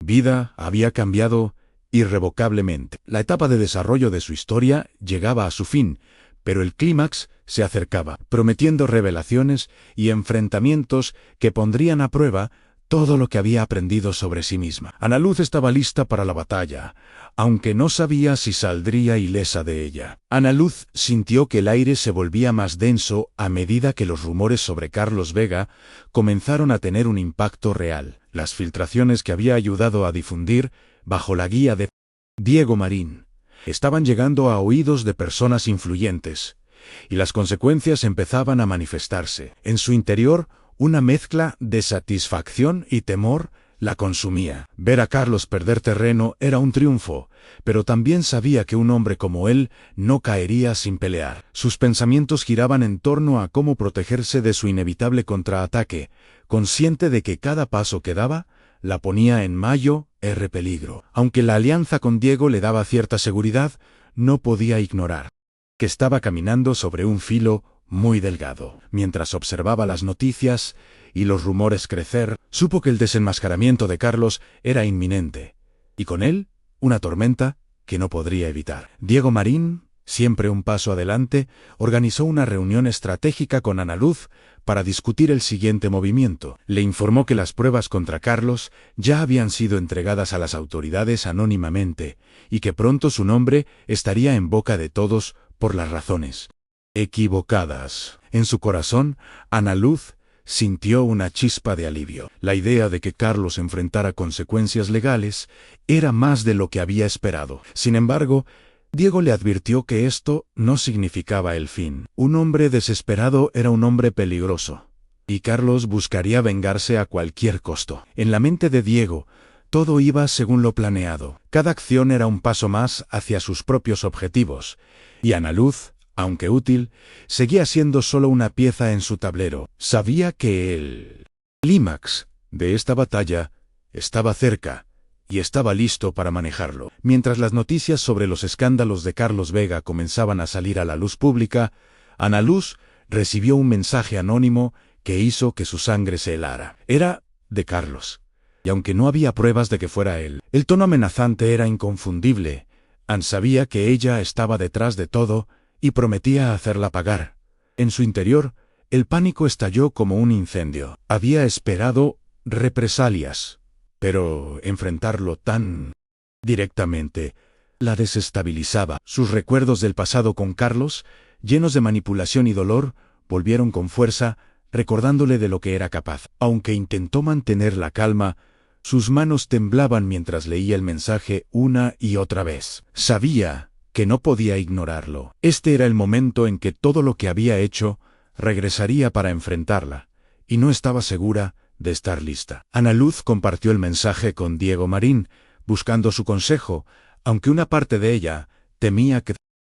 vida había cambiado irrevocablemente. La etapa de desarrollo de su historia llegaba a su fin, pero el clímax se acercaba, prometiendo revelaciones y enfrentamientos que pondrían a prueba todo lo que había aprendido sobre sí misma. Ana Luz estaba lista para la batalla, aunque no sabía si saldría ilesa de ella. Ana Luz sintió que el aire se volvía más denso a medida que los rumores sobre Carlos Vega comenzaron a tener un impacto real. Las filtraciones que había ayudado a difundir, bajo la guía de Diego Marín, estaban llegando a oídos de personas influyentes, y las consecuencias empezaban a manifestarse. En su interior, una mezcla de satisfacción y temor la consumía. Ver a Carlos perder terreno era un triunfo, pero también sabía que un hombre como él no caería sin pelear. Sus pensamientos giraban en torno a cómo protegerse de su inevitable contraataque, consciente de que cada paso que daba la ponía en peligro. Aunque la alianza con Diego le daba cierta seguridad, no podía ignorar que estaba caminando sobre un filo muy delgado. Mientras observaba las noticias y los rumores crecer, supo que el desenmascaramiento de Carlos era inminente, y con él, una tormenta que no podría evitar. Diego Marín, siempre un paso adelante, organizó una reunión estratégica con Ana Luz para discutir el siguiente movimiento. Le informó que las pruebas contra Carlos ya habían sido entregadas a las autoridades anónimamente, y que pronto su nombre estaría en boca de todos por las razones equivocadas. En su corazón, Ana Luz sintió una chispa de alivio. La idea de que Carlos enfrentara consecuencias legales era más de lo que había esperado. Sin embargo, Diego le advirtió que esto no significaba el fin. Un hombre desesperado era un hombre peligroso, y Carlos buscaría vengarse a cualquier costo. En la mente de Diego, todo iba según lo planeado. Cada acción era un paso más hacia sus propios objetivos, y Ana Luz, aunque útil, seguía siendo solo una pieza en su tablero. Sabía que el clímax de esta batalla estaba cerca, y estaba listo para manejarlo. Mientras las noticias sobre los escándalos de Carlos Vega comenzaban a salir a la luz pública, Ana Luz recibió un mensaje anónimo que hizo que su sangre se helara. Era de Carlos, y aunque no había pruebas de que fuera él, el tono amenazante era inconfundible. Ana sabía que ella estaba detrás de todo y prometía hacerla pagar. En su interior, el pánico estalló como un incendio. Había esperado represalias, pero enfrentarlo tan directamente la desestabilizaba. Sus recuerdos del pasado con Carlos, llenos de manipulación y dolor, volvieron con fuerza, recordándole de lo que era capaz. Aunque intentó mantener la calma, sus manos temblaban mientras leía el mensaje una y otra vez. Sabía que no podía ignorarlo. Este era el momento en que todo lo que había hecho regresaría para enfrentarla, y no estaba segura de estar lista. Ana Luz compartió el mensaje con Diego Marín, buscando su consejo, aunque una parte de ella temía que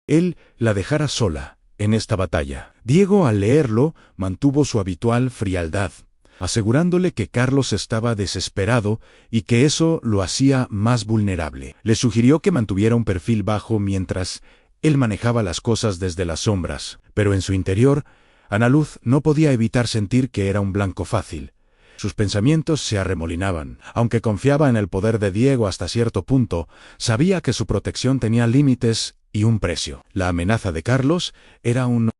él la dejara sola en esta batalla. Diego, al leerlo, mantuvo su habitual frialdad, asegurándole que Carlos estaba desesperado y que eso lo hacía más vulnerable. Le sugirió que mantuviera un perfil bajo mientras él manejaba las cosas desde las sombras, pero en su interior, Ana Luz no podía evitar sentir que era un blanco fácil. Sus pensamientos se arremolinaban. Aunque confiaba en el poder de Diego hasta cierto punto, sabía que su protección tenía límites y un precio. La amenaza de Carlos era un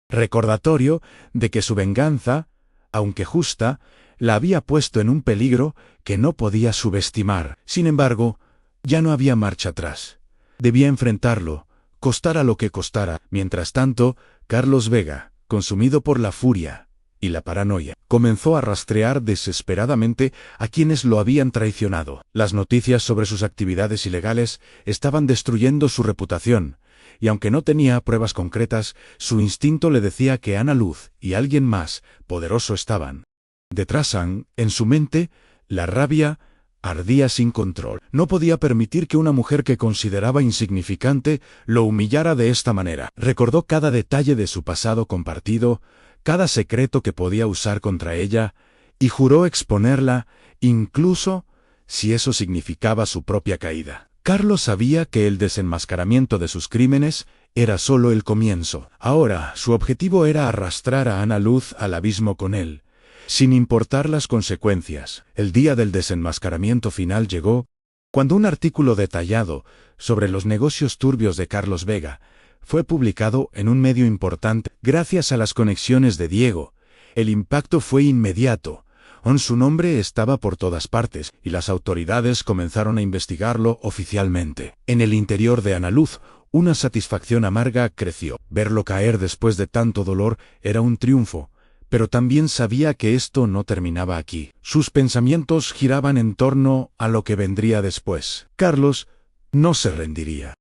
recordatorio de que su venganza, aunque justa, la había puesto en un peligro que no podía subestimar. Sin embargo, ya no había marcha atrás. Debía enfrentarlo, costara lo que costara. Mientras tanto, Carlos Vega, consumido por la furia y la paranoia. Comenzó a rastrear desesperadamente a quienes lo habían traicionado. Las noticias sobre sus actividades ilegales estaban destruyendo su reputación, y aunque no tenía pruebas concretas, su instinto le decía que Ana Luz y alguien más poderoso estaban detrás. En su mente, la rabia ardía sin control. No podía permitir que una mujer que consideraba insignificante lo humillara de esta manera. Recordó cada detalle de su pasado compartido, cada secreto que podía usar contra ella, y juró exponerla, incluso si eso significaba su propia caída. Carlos sabía que el desenmascaramiento de sus crímenes era solo el comienzo. Ahora, su objetivo era arrastrar a Ana Luz al abismo con él, sin importar las consecuencias. El día del desenmascaramiento final llegó, cuando un artículo detallado sobre los negocios turbios de Carlos Vega fue publicado en un medio importante. Gracias a las conexiones de Diego, el impacto fue inmediato. Su nombre estaba por todas partes, y las autoridades comenzaron a investigarlo oficialmente. En el interior de Ana Luz, una satisfacción amarga creció. Verlo caer después de tanto dolor era un triunfo, pero también sabía que esto no terminaba aquí. Sus pensamientos giraban en torno a lo que vendría después. Carlos no se rendiría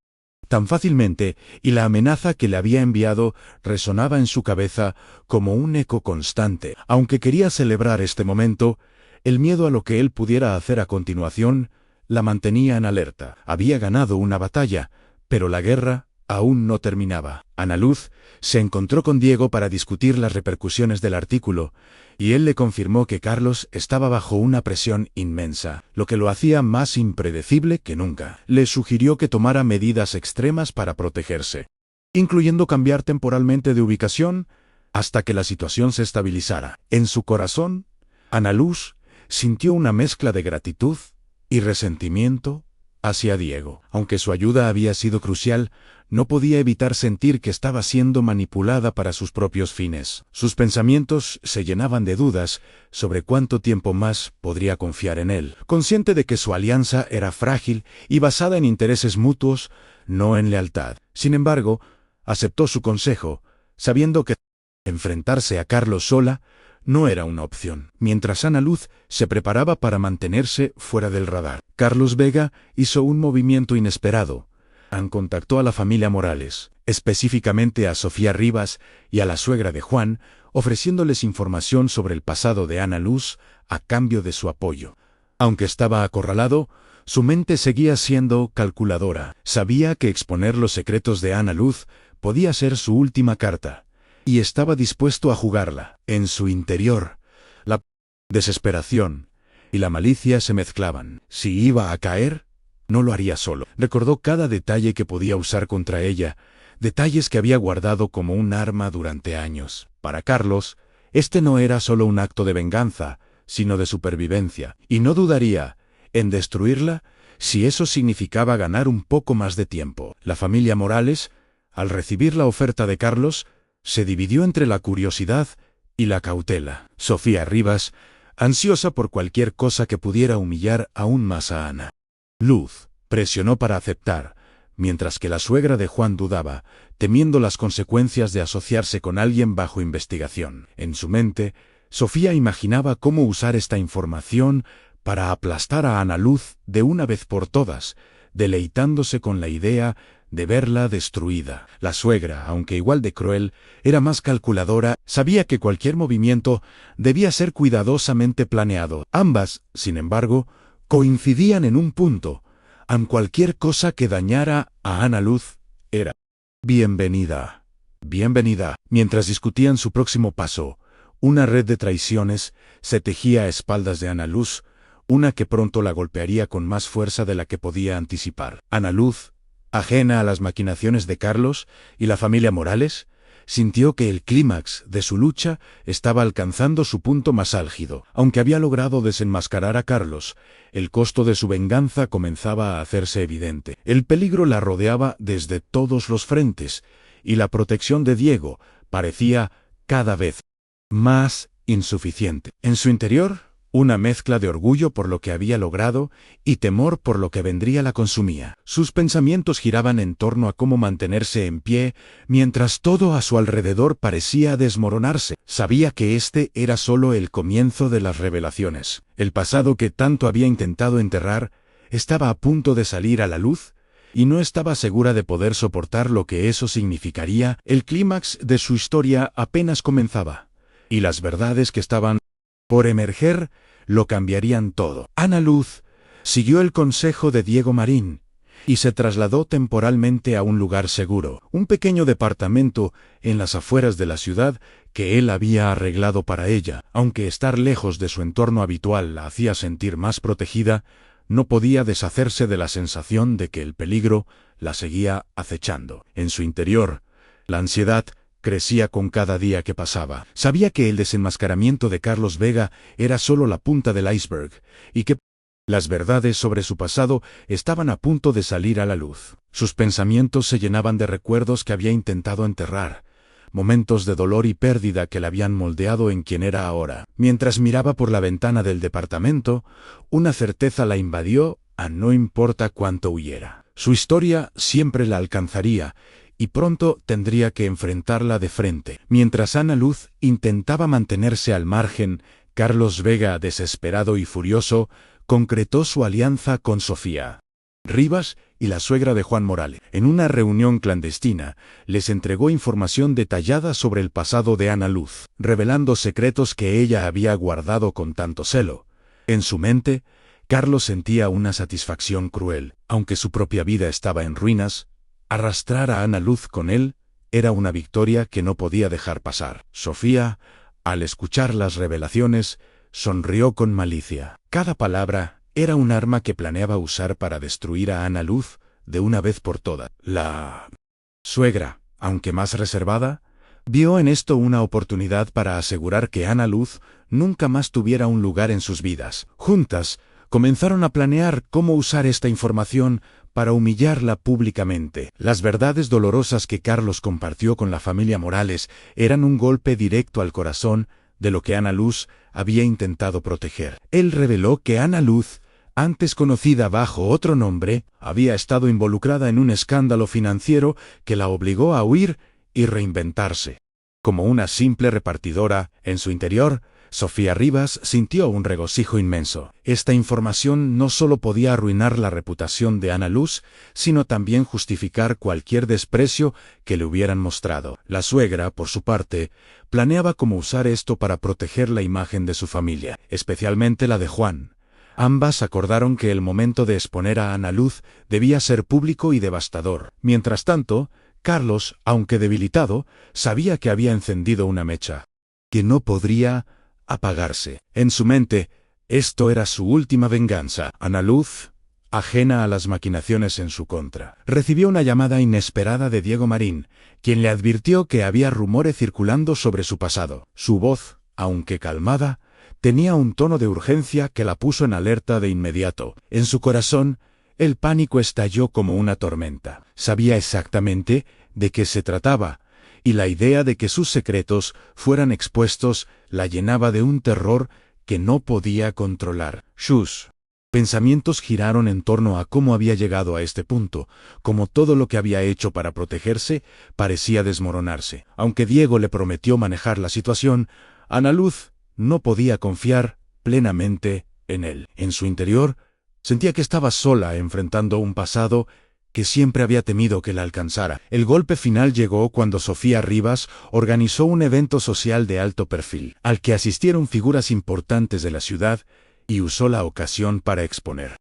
tan fácilmente, y la amenaza que le había enviado resonaba en su cabeza como un eco constante. Aunque quería celebrar este momento, el miedo a lo que él pudiera hacer a continuación la mantenía en alerta. Había ganado una batalla, pero la guerra aún no terminaba. Ana Luz se encontró con Diego para discutir las repercusiones del artículo, y él le confirmó que Carlos estaba bajo una presión inmensa, lo que lo hacía más impredecible que nunca. Le sugirió que tomara medidas extremas para protegerse, incluyendo cambiar temporalmente de ubicación hasta que la situación se estabilizara. En su corazón, Ana Luz sintió una mezcla de gratitud y resentimiento hacia Diego. Aunque su ayuda había sido crucial, no podía evitar sentir que estaba siendo manipulada para sus propios fines. Sus pensamientos se llenaban de dudas sobre cuánto tiempo más podría confiar en él. Consciente de que su alianza era frágil y basada en intereses mutuos, no en lealtad. Sin embargo, aceptó su consejo, sabiendo que enfrentarse a Carlos sola no era una opción. Mientras Ana Luz se preparaba para mantenerse fuera del radar, Carlos Vega hizo un movimiento inesperado. Contactó a la familia Morales, específicamente a Sofía Rivas y a la suegra de Juan, ofreciéndoles información sobre el pasado de Ana Luz a cambio de su apoyo. Aunque estaba acorralado, su mente seguía siendo calculadora. Sabía que exponer los secretos de Ana Luz podía ser su última carta, y estaba dispuesto a jugarla. En su interior, la desesperación y la malicia se mezclaban. Si iba a caer, no lo haría solo. Recordó cada detalle que podía usar contra ella, detalles que había guardado como un arma durante años. Para Carlos, este no era solo un acto de venganza, sino de supervivencia, y no dudaría en destruirla si eso significaba ganar un poco más de tiempo. La familia Morales, al recibir la oferta de Carlos, se dividió entre la curiosidad y la cautela. Sofía Rivas, ansiosa por cualquier cosa que pudiera humillar aún más a Ana Luz, presionó para aceptar, mientras que la suegra de Juan dudaba, temiendo las consecuencias de asociarse con alguien bajo investigación. En su mente, Sofía imaginaba cómo usar esta información para aplastar a Ana Luz de una vez por todas, deleitándose con la idea de verla destruida. La suegra, aunque igual de cruel, era más calculadora, sabía que cualquier movimiento debía ser cuidadosamente planeado. Ambas, sin embargo, coincidían en un punto: cualquier cosa que dañara a Ana Luz era bienvenida. Bienvenida. Mientras discutían su próximo paso, una red de traiciones se tejía a espaldas de Ana Luz, una que pronto la golpearía con más fuerza de la que podía anticipar. Ana Luz, ajena a las maquinaciones de Carlos y la familia Morales, sintió que el clímax de su lucha estaba alcanzando su punto más álgido. Aunque había logrado desenmascarar a Carlos, el costo de su venganza comenzaba a hacerse evidente. El peligro la rodeaba desde todos los frentes, y la protección de Diego parecía cada vez más insuficiente. En su interior, Una mezcla de orgullo por lo que había logrado y temor por lo que vendría la consumía. Sus pensamientos giraban en torno a cómo mantenerse en pie, mientras todo a su alrededor parecía desmoronarse. Sabía que este era solo el comienzo de las revelaciones. El pasado que tanto había intentado enterrar estaba a punto de salir a la luz, y no estaba segura de poder soportar lo que eso significaría. El clímax de su historia apenas comenzaba, y las verdades que estaban por emerger lo cambiarían todo. Ana Luz siguió el consejo de Diego Marín y se trasladó temporalmente a un lugar seguro, un pequeño departamento en las afueras de la ciudad que él había arreglado para ella. Aunque estar lejos de su entorno habitual la hacía sentir más protegida, no podía deshacerse de la sensación de que el peligro la seguía acechando. En su interior, la ansiedad crecía con cada día que pasaba. Sabía que el desenmascaramiento de Carlos Vega era solo la punta del iceberg, y que las verdades sobre su pasado estaban a punto de salir a la luz. Sus pensamientos se llenaban de recuerdos que había intentado enterrar, momentos de dolor y pérdida que la habían moldeado en quien era ahora. Mientras miraba por la ventana del departamento, una certeza la invadió a no importa cuánto huyera. Su historia siempre la alcanzaría, y pronto tendría que enfrentarla de frente. Mientras Ana Luz intentaba mantenerse al margen, Carlos Vega, desesperado y furioso, concretó su alianza con Sofía Rivas y la suegra de Juan Morales. En una reunión clandestina, les entregó información detallada sobre el pasado de Ana Luz, revelando secretos que ella había guardado con tanto celo. En su mente, Carlos sentía una satisfacción cruel. Aunque su propia vida estaba en ruinas, arrastrar a Ana Luz con él era una victoria que no podía dejar pasar. Sofía, al escuchar las revelaciones, sonrió con malicia. Cada palabra era un arma que planeaba usar para destruir a Ana Luz de una vez por todas. La suegra, aunque más reservada, vio en esto una oportunidad para asegurar que Ana Luz nunca más tuviera un lugar en sus vidas. Juntas, comenzaron a planear cómo usar esta información para humillarla públicamente. Las verdades dolorosas que Carlos compartió con la familia Morales eran un golpe directo al corazón de lo que Ana Luz había intentado proteger. Él reveló que Ana Luz, antes conocida bajo otro nombre, había estado involucrada en un escándalo financiero que la obligó a huir y reinventarse. Como una simple repartidora, en su interior, Sofía Rivas sintió un regocijo inmenso. Esta información no solo podía arruinar la reputación de Ana Luz, sino también justificar cualquier desprecio que le hubieran mostrado. La suegra, por su parte, planeaba cómo usar esto para proteger la imagen de su familia, especialmente la de Juan. Ambas acordaron que el momento de exponer a Ana Luz debía ser público y devastador. Mientras tanto, Carlos, aunque debilitado, sabía que había encendido una mecha que no podría apagarse. En su mente, esto era su última venganza. Ana Luz, ajena a las maquinaciones en su contra, recibió una llamada inesperada de Diego Marín, quien le advirtió que había rumores circulando sobre su pasado. Su voz, aunque calmada, tenía un tono de urgencia que la puso en alerta de inmediato. En su corazón, el pánico estalló como una tormenta. Sabía exactamente de qué se trataba, y la idea de que sus secretos fueran expuestos la llenaba de un terror que no podía controlar. Sus pensamientos giraron en torno a cómo había llegado a este punto, como todo lo que había hecho para protegerse parecía desmoronarse. Aunque Diego le prometió manejar la situación, Ana Luz no podía confiar plenamente en él. En su interior, sentía que estaba sola enfrentando un pasado que siempre había temido que la alcanzara. El golpe final llegó cuando Sofía Rivas organizó un evento social de alto perfil, al que asistieron figuras importantes de la ciudad, y usó la ocasión para exponer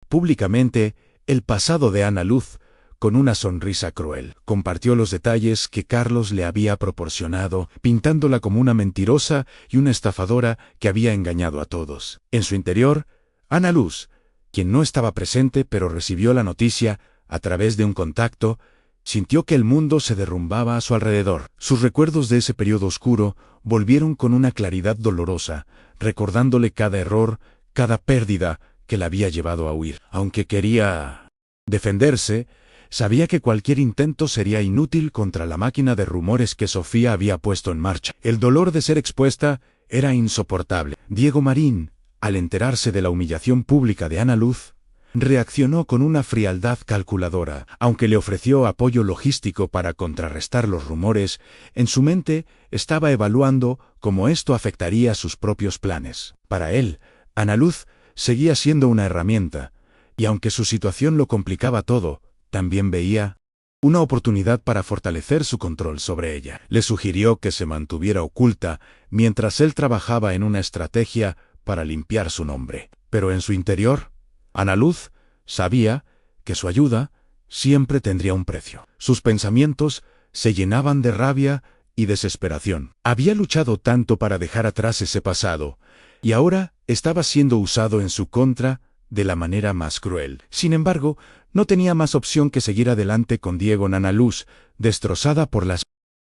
públicamente el pasado de Ana Luz. Con una sonrisa cruel, compartió los detalles que Carlos le había proporcionado, pintándola como una mentirosa y una estafadora que había engañado a todos. En su interior, Ana Luz, quien no estaba presente pero recibió la noticia a través de un contacto, sintió que el mundo se derrumbaba a su alrededor. Sus recuerdos de ese periodo oscuro volvieron con una claridad dolorosa, recordándole cada error, cada pérdida que la había llevado a huir. Aunque quería defenderse, sabía que cualquier intento sería inútil contra la máquina de rumores que Sofía había puesto en marcha. El dolor de ser expuesta era insoportable. Diego Marín, al enterarse de la humillación pública de Ana Luz, reaccionó con una frialdad calculadora. Aunque le ofreció apoyo logístico para contrarrestar los rumores, en su mente estaba evaluando cómo esto afectaría sus propios planes. Para él, Ana Luz seguía siendo una herramienta, y aunque su situación lo complicaba todo, también veía una oportunidad para fortalecer su control sobre ella. Le sugirió que se mantuviera oculta mientras él trabajaba en una estrategia para limpiar su nombre. Pero en su interior, Ana Luz sabía que su ayuda siempre tendría un precio. Sus pensamientos se llenaban de rabia y desesperación. Había luchado tanto para dejar atrás ese pasado, y ahora estaba siendo usado en su contra de la manera más cruel. Sin embargo, no tenía más opción que seguir adelante con Diego. Ana Luz, destrozada por las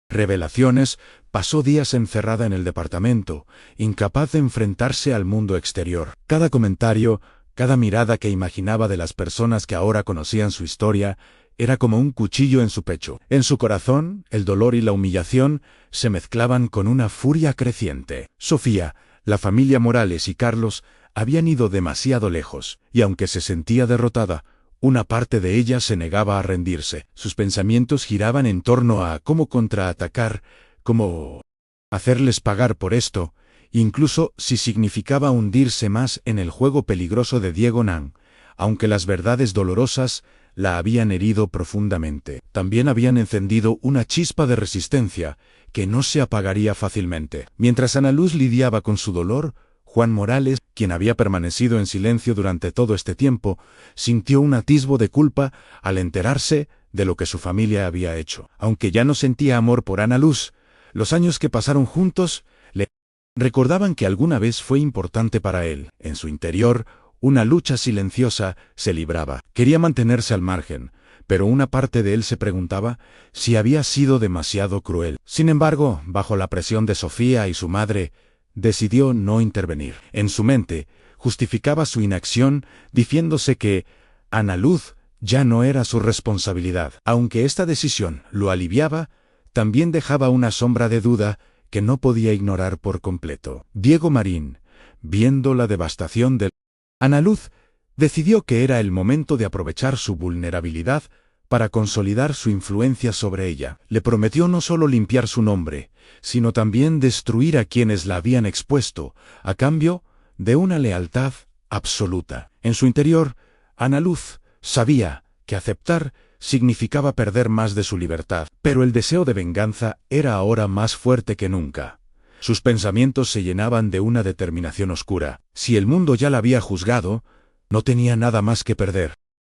revelaciones, pasó días encerrada en el departamento, incapaz de enfrentarse al mundo exterior. Cada comentario, cada mirada que imaginaba de las personas que ahora conocían su historia, era como un cuchillo en su pecho. En su corazón, el dolor y la humillación se mezclaban con una furia creciente. Sofía, la familia Morales y Carlos habían ido demasiado lejos, y aunque se sentía derrotada, una parte de ella se negaba a rendirse. Sus pensamientos giraban en torno a cómo contraatacar, cómo hacerles pagar por esto, incluso si significaba hundirse más en el juego peligroso de Diego Nan. Aunque las verdades dolorosas la habían herido profundamente, también habían encendido una chispa de resistencia que no se apagaría fácilmente. Mientras Ana Luz lidiaba con su dolor, Juan Morales, quien había permanecido en silencio durante todo este tiempo, sintió un atisbo de culpa al enterarse de lo que su familia había hecho. Aunque ya no sentía amor por Ana Luz, los años que pasaron juntos le recordaban que alguna vez fue importante para él. En su interior, una lucha silenciosa se libraba. Quería mantenerse al margen, pero una parte de él se preguntaba si había sido demasiado cruel. Sin embargo, bajo la presión de Sofía y su madre, decidió no intervenir. En su mente, justificaba su inacción diciéndose que Ana Luz ya no era su responsabilidad. Aunque esta decisión lo aliviaba, también dejaba una sombra de duda que no podía ignorar por completo. Diego Marín, viendo la devastación de Ana Luz, decidió que era el momento de aprovechar su vulnerabilidad para consolidar su influencia sobre ella. Le prometió no solo limpiar su nombre, sino también destruir a quienes la habían expuesto, a cambio de una lealtad absoluta. En su interior, Ana Luz sabía que aceptar significaba perder más de su libertad, pero el deseo de venganza era ahora más fuerte que nunca. Sus pensamientos se llenaban de una determinación oscura. Si el mundo ya la había juzgado, no tenía nada más que perder.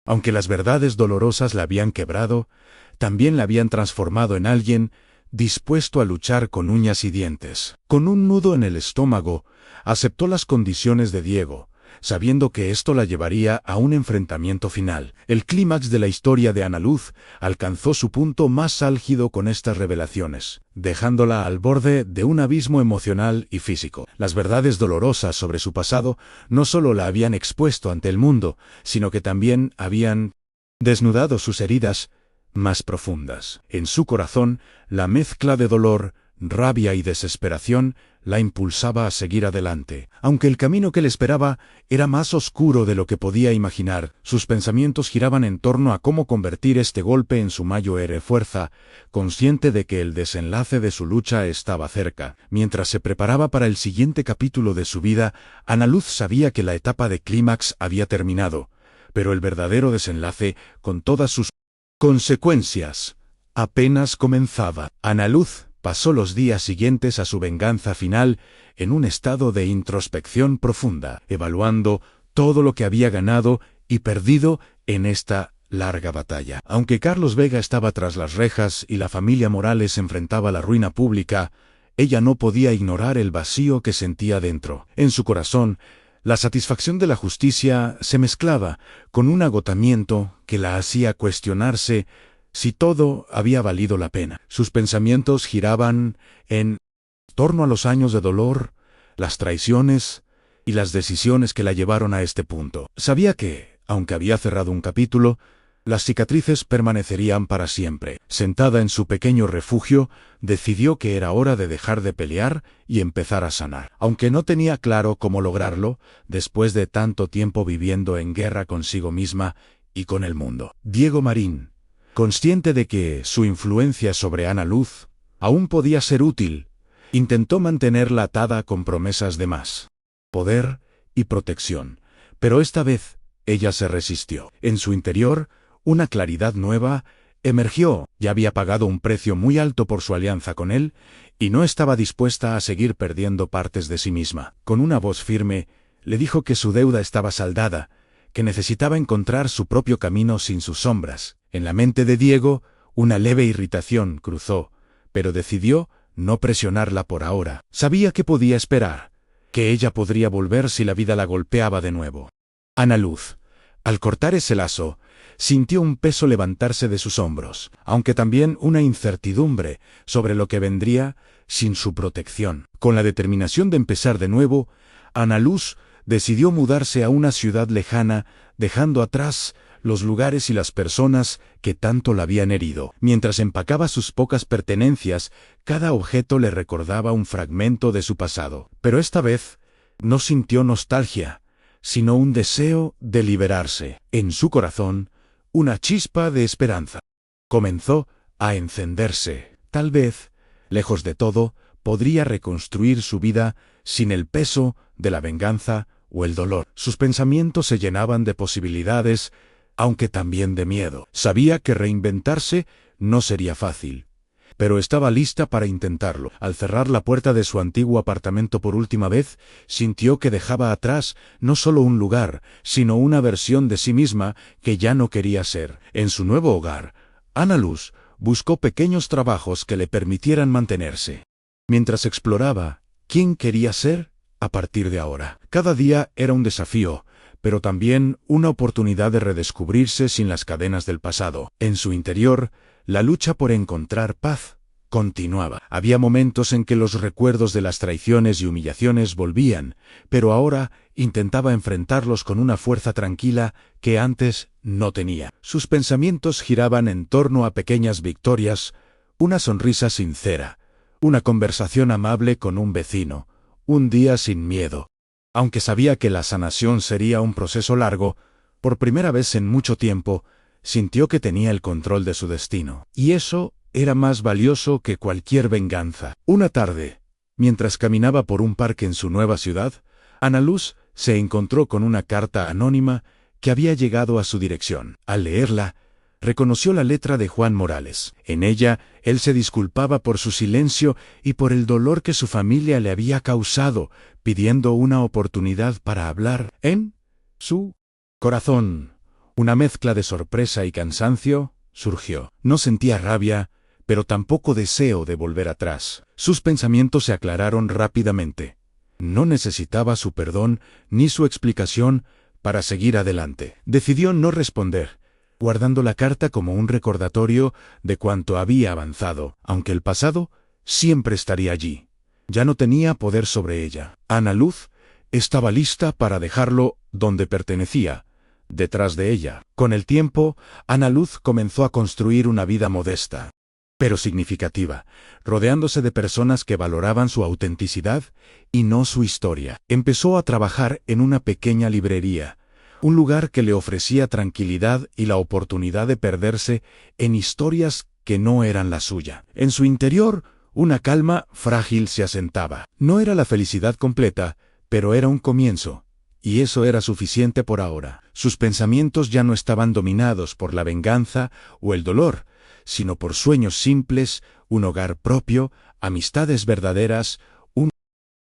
Aunque las verdades dolorosas la habían quebrado, también la habían transformado en alguien dispuesto a luchar con uñas y dientes. Con un nudo en el estómago, aceptó las condiciones de Diego, sabiendo que esto la llevaría a un enfrentamiento final. El clímax de la historia de Ana Luz alcanzó su punto más álgido con estas revelaciones, dejándola al borde de un abismo emocional y físico. Las verdades dolorosas sobre su pasado no solo la habían expuesto ante el mundo, sino que también habían desnudado sus heridas más profundas. En su corazón, la mezcla de dolor, rabia y desesperación la impulsaba a seguir adelante. Aunque el camino que le esperaba era más oscuro de lo que podía imaginar, sus pensamientos giraban en torno a cómo convertir este golpe en su mayor fuerza, consciente de que el desenlace de su lucha estaba cerca. Mientras se preparaba para el siguiente capítulo de su vida, Ana Luz sabía que la etapa de clímax había terminado, pero el verdadero desenlace, con todas sus consecuencias, apenas comenzaba. Ana Luz pasó los días siguientes a su venganza final en un estado de introspección profunda, evaluando todo lo que había ganado y perdido en esta larga batalla. Aunque Carlos Vega estaba tras las rejas y la familia Morales enfrentaba la ruina pública, ella no podía ignorar el vacío que sentía dentro. En su corazón, la satisfacción de la justicia se mezclaba con un agotamiento que la hacía cuestionarse si todo había valido la pena. Sus pensamientos giraban en torno a los años de dolor, las traiciones y las decisiones que la llevaron a este punto. Sabía que, aunque había cerrado un capítulo, Las cicatrices permanecerían para siempre. Sentada en su pequeño refugio, decidió que era hora de dejar de pelear y empezar a sanar. Aunque no tenía claro cómo lograrlo, después de tanto tiempo viviendo en guerra consigo misma y con el mundo. Diego Marín, consciente de que su influencia sobre Ana Luz aún podía ser útil, intentó mantenerla atada con promesas de más poder y protección. Pero esta vez, ella se resistió. En su interior, una claridad nueva emergió. Ya había pagado un precio muy alto por su alianza con él, y no estaba dispuesta a seguir perdiendo partes de sí misma. Con una voz firme, le dijo que su deuda estaba saldada, que necesitaba encontrar su propio camino sin sus sombras. En la mente de Diego, una leve irritación cruzó, pero decidió no presionarla por ahora. Sabía que podía esperar, que ella podría volver si la vida la golpeaba de nuevo. Ana Luz, al cortar ese lazo, sintió un peso levantarse de sus hombros, aunque también una incertidumbre sobre lo que vendría sin su protección. Con la determinación de empezar de nuevo, Ana Luz decidió mudarse a una ciudad lejana, dejando atrás los lugares y las personas que tanto la habían herido. Mientras empacaba sus pocas pertenencias, cada objeto le recordaba un fragmento de su pasado. Pero esta vez no sintió nostalgia, sino un deseo de liberarse. En su corazón, una chispa de esperanza comenzó a encenderse. Tal vez, lejos de todo, podría reconstruir su vida sin el peso de la venganza o el dolor. Sus pensamientos se llenaban de posibilidades, aunque también de miedo. Sabía que reinventarse no sería fácil, pero estaba lista para intentarlo. Al cerrar la puerta de su antiguo apartamento por última vez, sintió que dejaba atrás no solo un lugar, sino una versión de sí misma que ya no quería ser. En su nuevo hogar, Ana Luz buscó pequeños trabajos que le permitieran mantenerse. Mientras exploraba quién quería ser a partir de ahora. Cada día era un desafío, pero también una oportunidad de redescubrirse sin las cadenas del pasado. En su interior, la lucha por encontrar paz continuaba. Había momentos en que los recuerdos de las traiciones y humillaciones volvían, pero ahora intentaba enfrentarlos con una fuerza tranquila que antes no tenía. Sus pensamientos giraban en torno a pequeñas victorias, una sonrisa sincera, una conversación amable con un vecino, un día sin miedo. Aunque sabía que la sanación sería un proceso largo, por primera vez en mucho tiempo, sintió que tenía el control de su destino. Y eso era más valioso que cualquier venganza. Una tarde, mientras caminaba por un parque en su nueva ciudad, Ana Luz se encontró con una carta anónima que había llegado a su dirección. Al leerla, reconoció la letra de Juan Morales. En ella, él se disculpaba por su silencio y por el dolor que su familia le había causado, pidiendo una oportunidad para hablar. En su corazón, una mezcla de sorpresa y cansancio surgió. No sentía rabia, pero tampoco deseo de volver atrás. Sus pensamientos se aclararon rápidamente. No necesitaba su perdón ni su explicación para seguir adelante. Decidió no responder, guardando la carta como un recordatorio de cuánto había avanzado, aunque el pasado siempre estaría allí. Ya no tenía poder sobre ella. Ana Luz estaba lista para dejarlo donde pertenecía, detrás de ella. Con el tiempo, Ana Luz comenzó a construir una vida modesta, pero significativa, rodeándose de personas que valoraban su autenticidad y no su historia. Empezó a trabajar en una pequeña librería, un lugar que le ofrecía tranquilidad y la oportunidad de perderse en historias que no eran la suya. En su interior, una calma frágil se asentaba. No era la felicidad completa, pero era un comienzo, y eso era suficiente por ahora. Sus pensamientos ya no estaban dominados por la venganza o el dolor, sino por sueños simples, un hogar propio, amistades verdaderas, un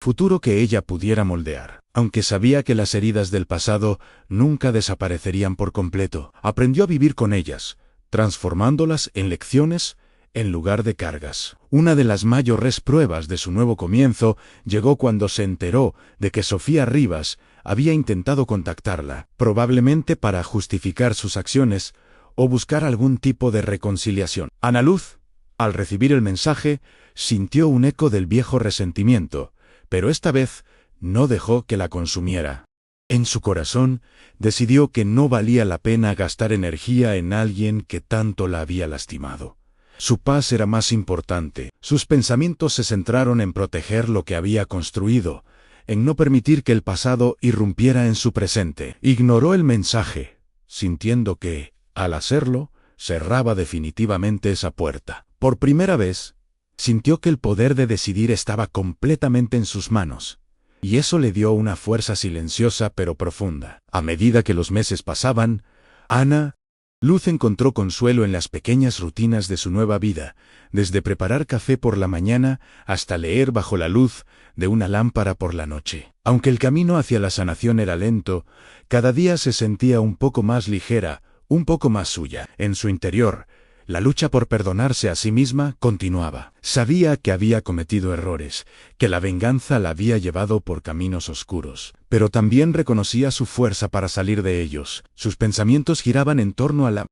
futuro que ella pudiera moldear. Aunque sabía que las heridas del pasado nunca desaparecerían por completo, aprendió a vivir con ellas, transformándolas en lecciones en lugar de cargas. Una de las mayores pruebas de su nuevo comienzo llegó cuando se enteró de que Sofía Rivas había intentado contactarla, probablemente para justificar sus acciones o buscar algún tipo de reconciliación. Ana Luz, al recibir el mensaje, sintió un eco del viejo resentimiento, pero esta vez no dejó que la consumiera. En su corazón, decidió que no valía la pena gastar energía en alguien que tanto la había lastimado. Su paz era más importante. Sus pensamientos se centraron en proteger lo que había construido, en no permitir que el pasado irrumpiera en su presente. Ignoró el mensaje, sintiendo que, al hacerlo, cerraba definitivamente esa puerta. Por primera vez, sintió que el poder de decidir estaba completamente en sus manos, y eso le dio una fuerza silenciosa pero profunda. A medida que los meses pasaban, Ana Luz encontró consuelo en las pequeñas rutinas de su nueva vida, desde preparar café por la mañana hasta leer bajo la luz de una lámpara por la noche. Aunque el camino hacia la sanación era lento, cada día se sentía un poco más ligera, un poco más suya. En su interior, la lucha por perdonarse a sí misma continuaba. Sabía que había cometido errores, que la venganza la había llevado por caminos oscuros, pero también reconocía su fuerza para salir de ellos. Sus pensamientos giraban en torno a la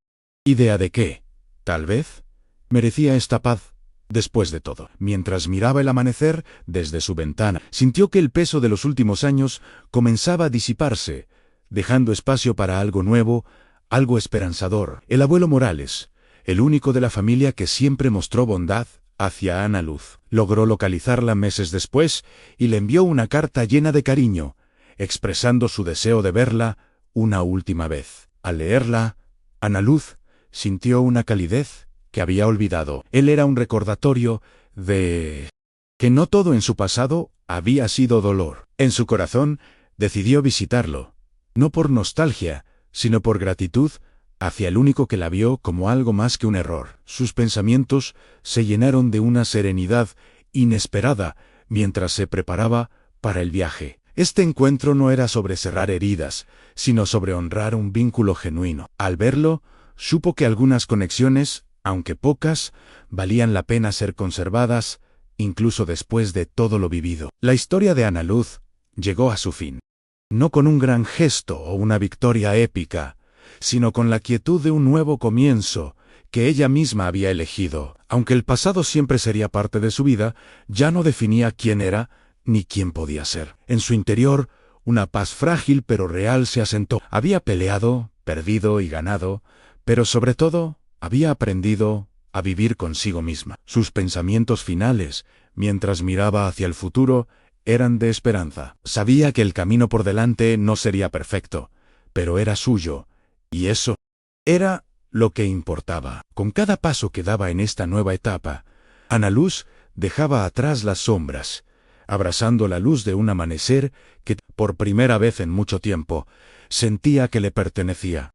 idea de que, tal vez, merecía esta paz. Después de todo, mientras miraba el amanecer desde su ventana, sintió que el peso de los últimos años comenzaba a disiparse, dejando espacio para algo nuevo, algo esperanzador. El abuelo Morales, el único de la familia que siempre mostró bondad hacia Ana Luz, logró localizarla meses después y le envió una carta llena de cariño, expresando su deseo de verla una última vez. Al leerla, Ana Luz sintió una calidez que había olvidado. Él era un recordatorio de que no todo en su pasado había sido dolor. En su corazón, decidió visitarlo, no por nostalgia, sino por gratitud hacia el único que la vio como algo más que un error. Sus pensamientos se llenaron de una serenidad inesperada mientras se preparaba para el viaje. Este encuentro no era sobre cerrar heridas, sino sobre honrar un vínculo genuino. Al verlo, supo que algunas conexiones, aunque pocas, valían la pena ser conservadas, incluso después de todo lo vivido. La historia de Ana Luz llegó a su fin. No con un gran gesto o una victoria épica, sino con la quietud de un nuevo comienzo que ella misma había elegido. Aunque el pasado siempre sería parte de su vida, ya no definía quién era ni quién podía ser. En su interior, una paz frágil pero real se asentó. Había peleado, perdido y ganado, pero sobre todo, había aprendido a vivir consigo misma. Sus pensamientos finales, mientras miraba hacia el futuro, eran de esperanza. Sabía que el camino por delante no sería perfecto, pero era suyo, y eso era lo que importaba. Con cada paso que daba en esta nueva etapa, Ana Luz dejaba atrás las sombras, abrazando la luz de un amanecer que, por primera vez en mucho tiempo, sentía que le pertenecía.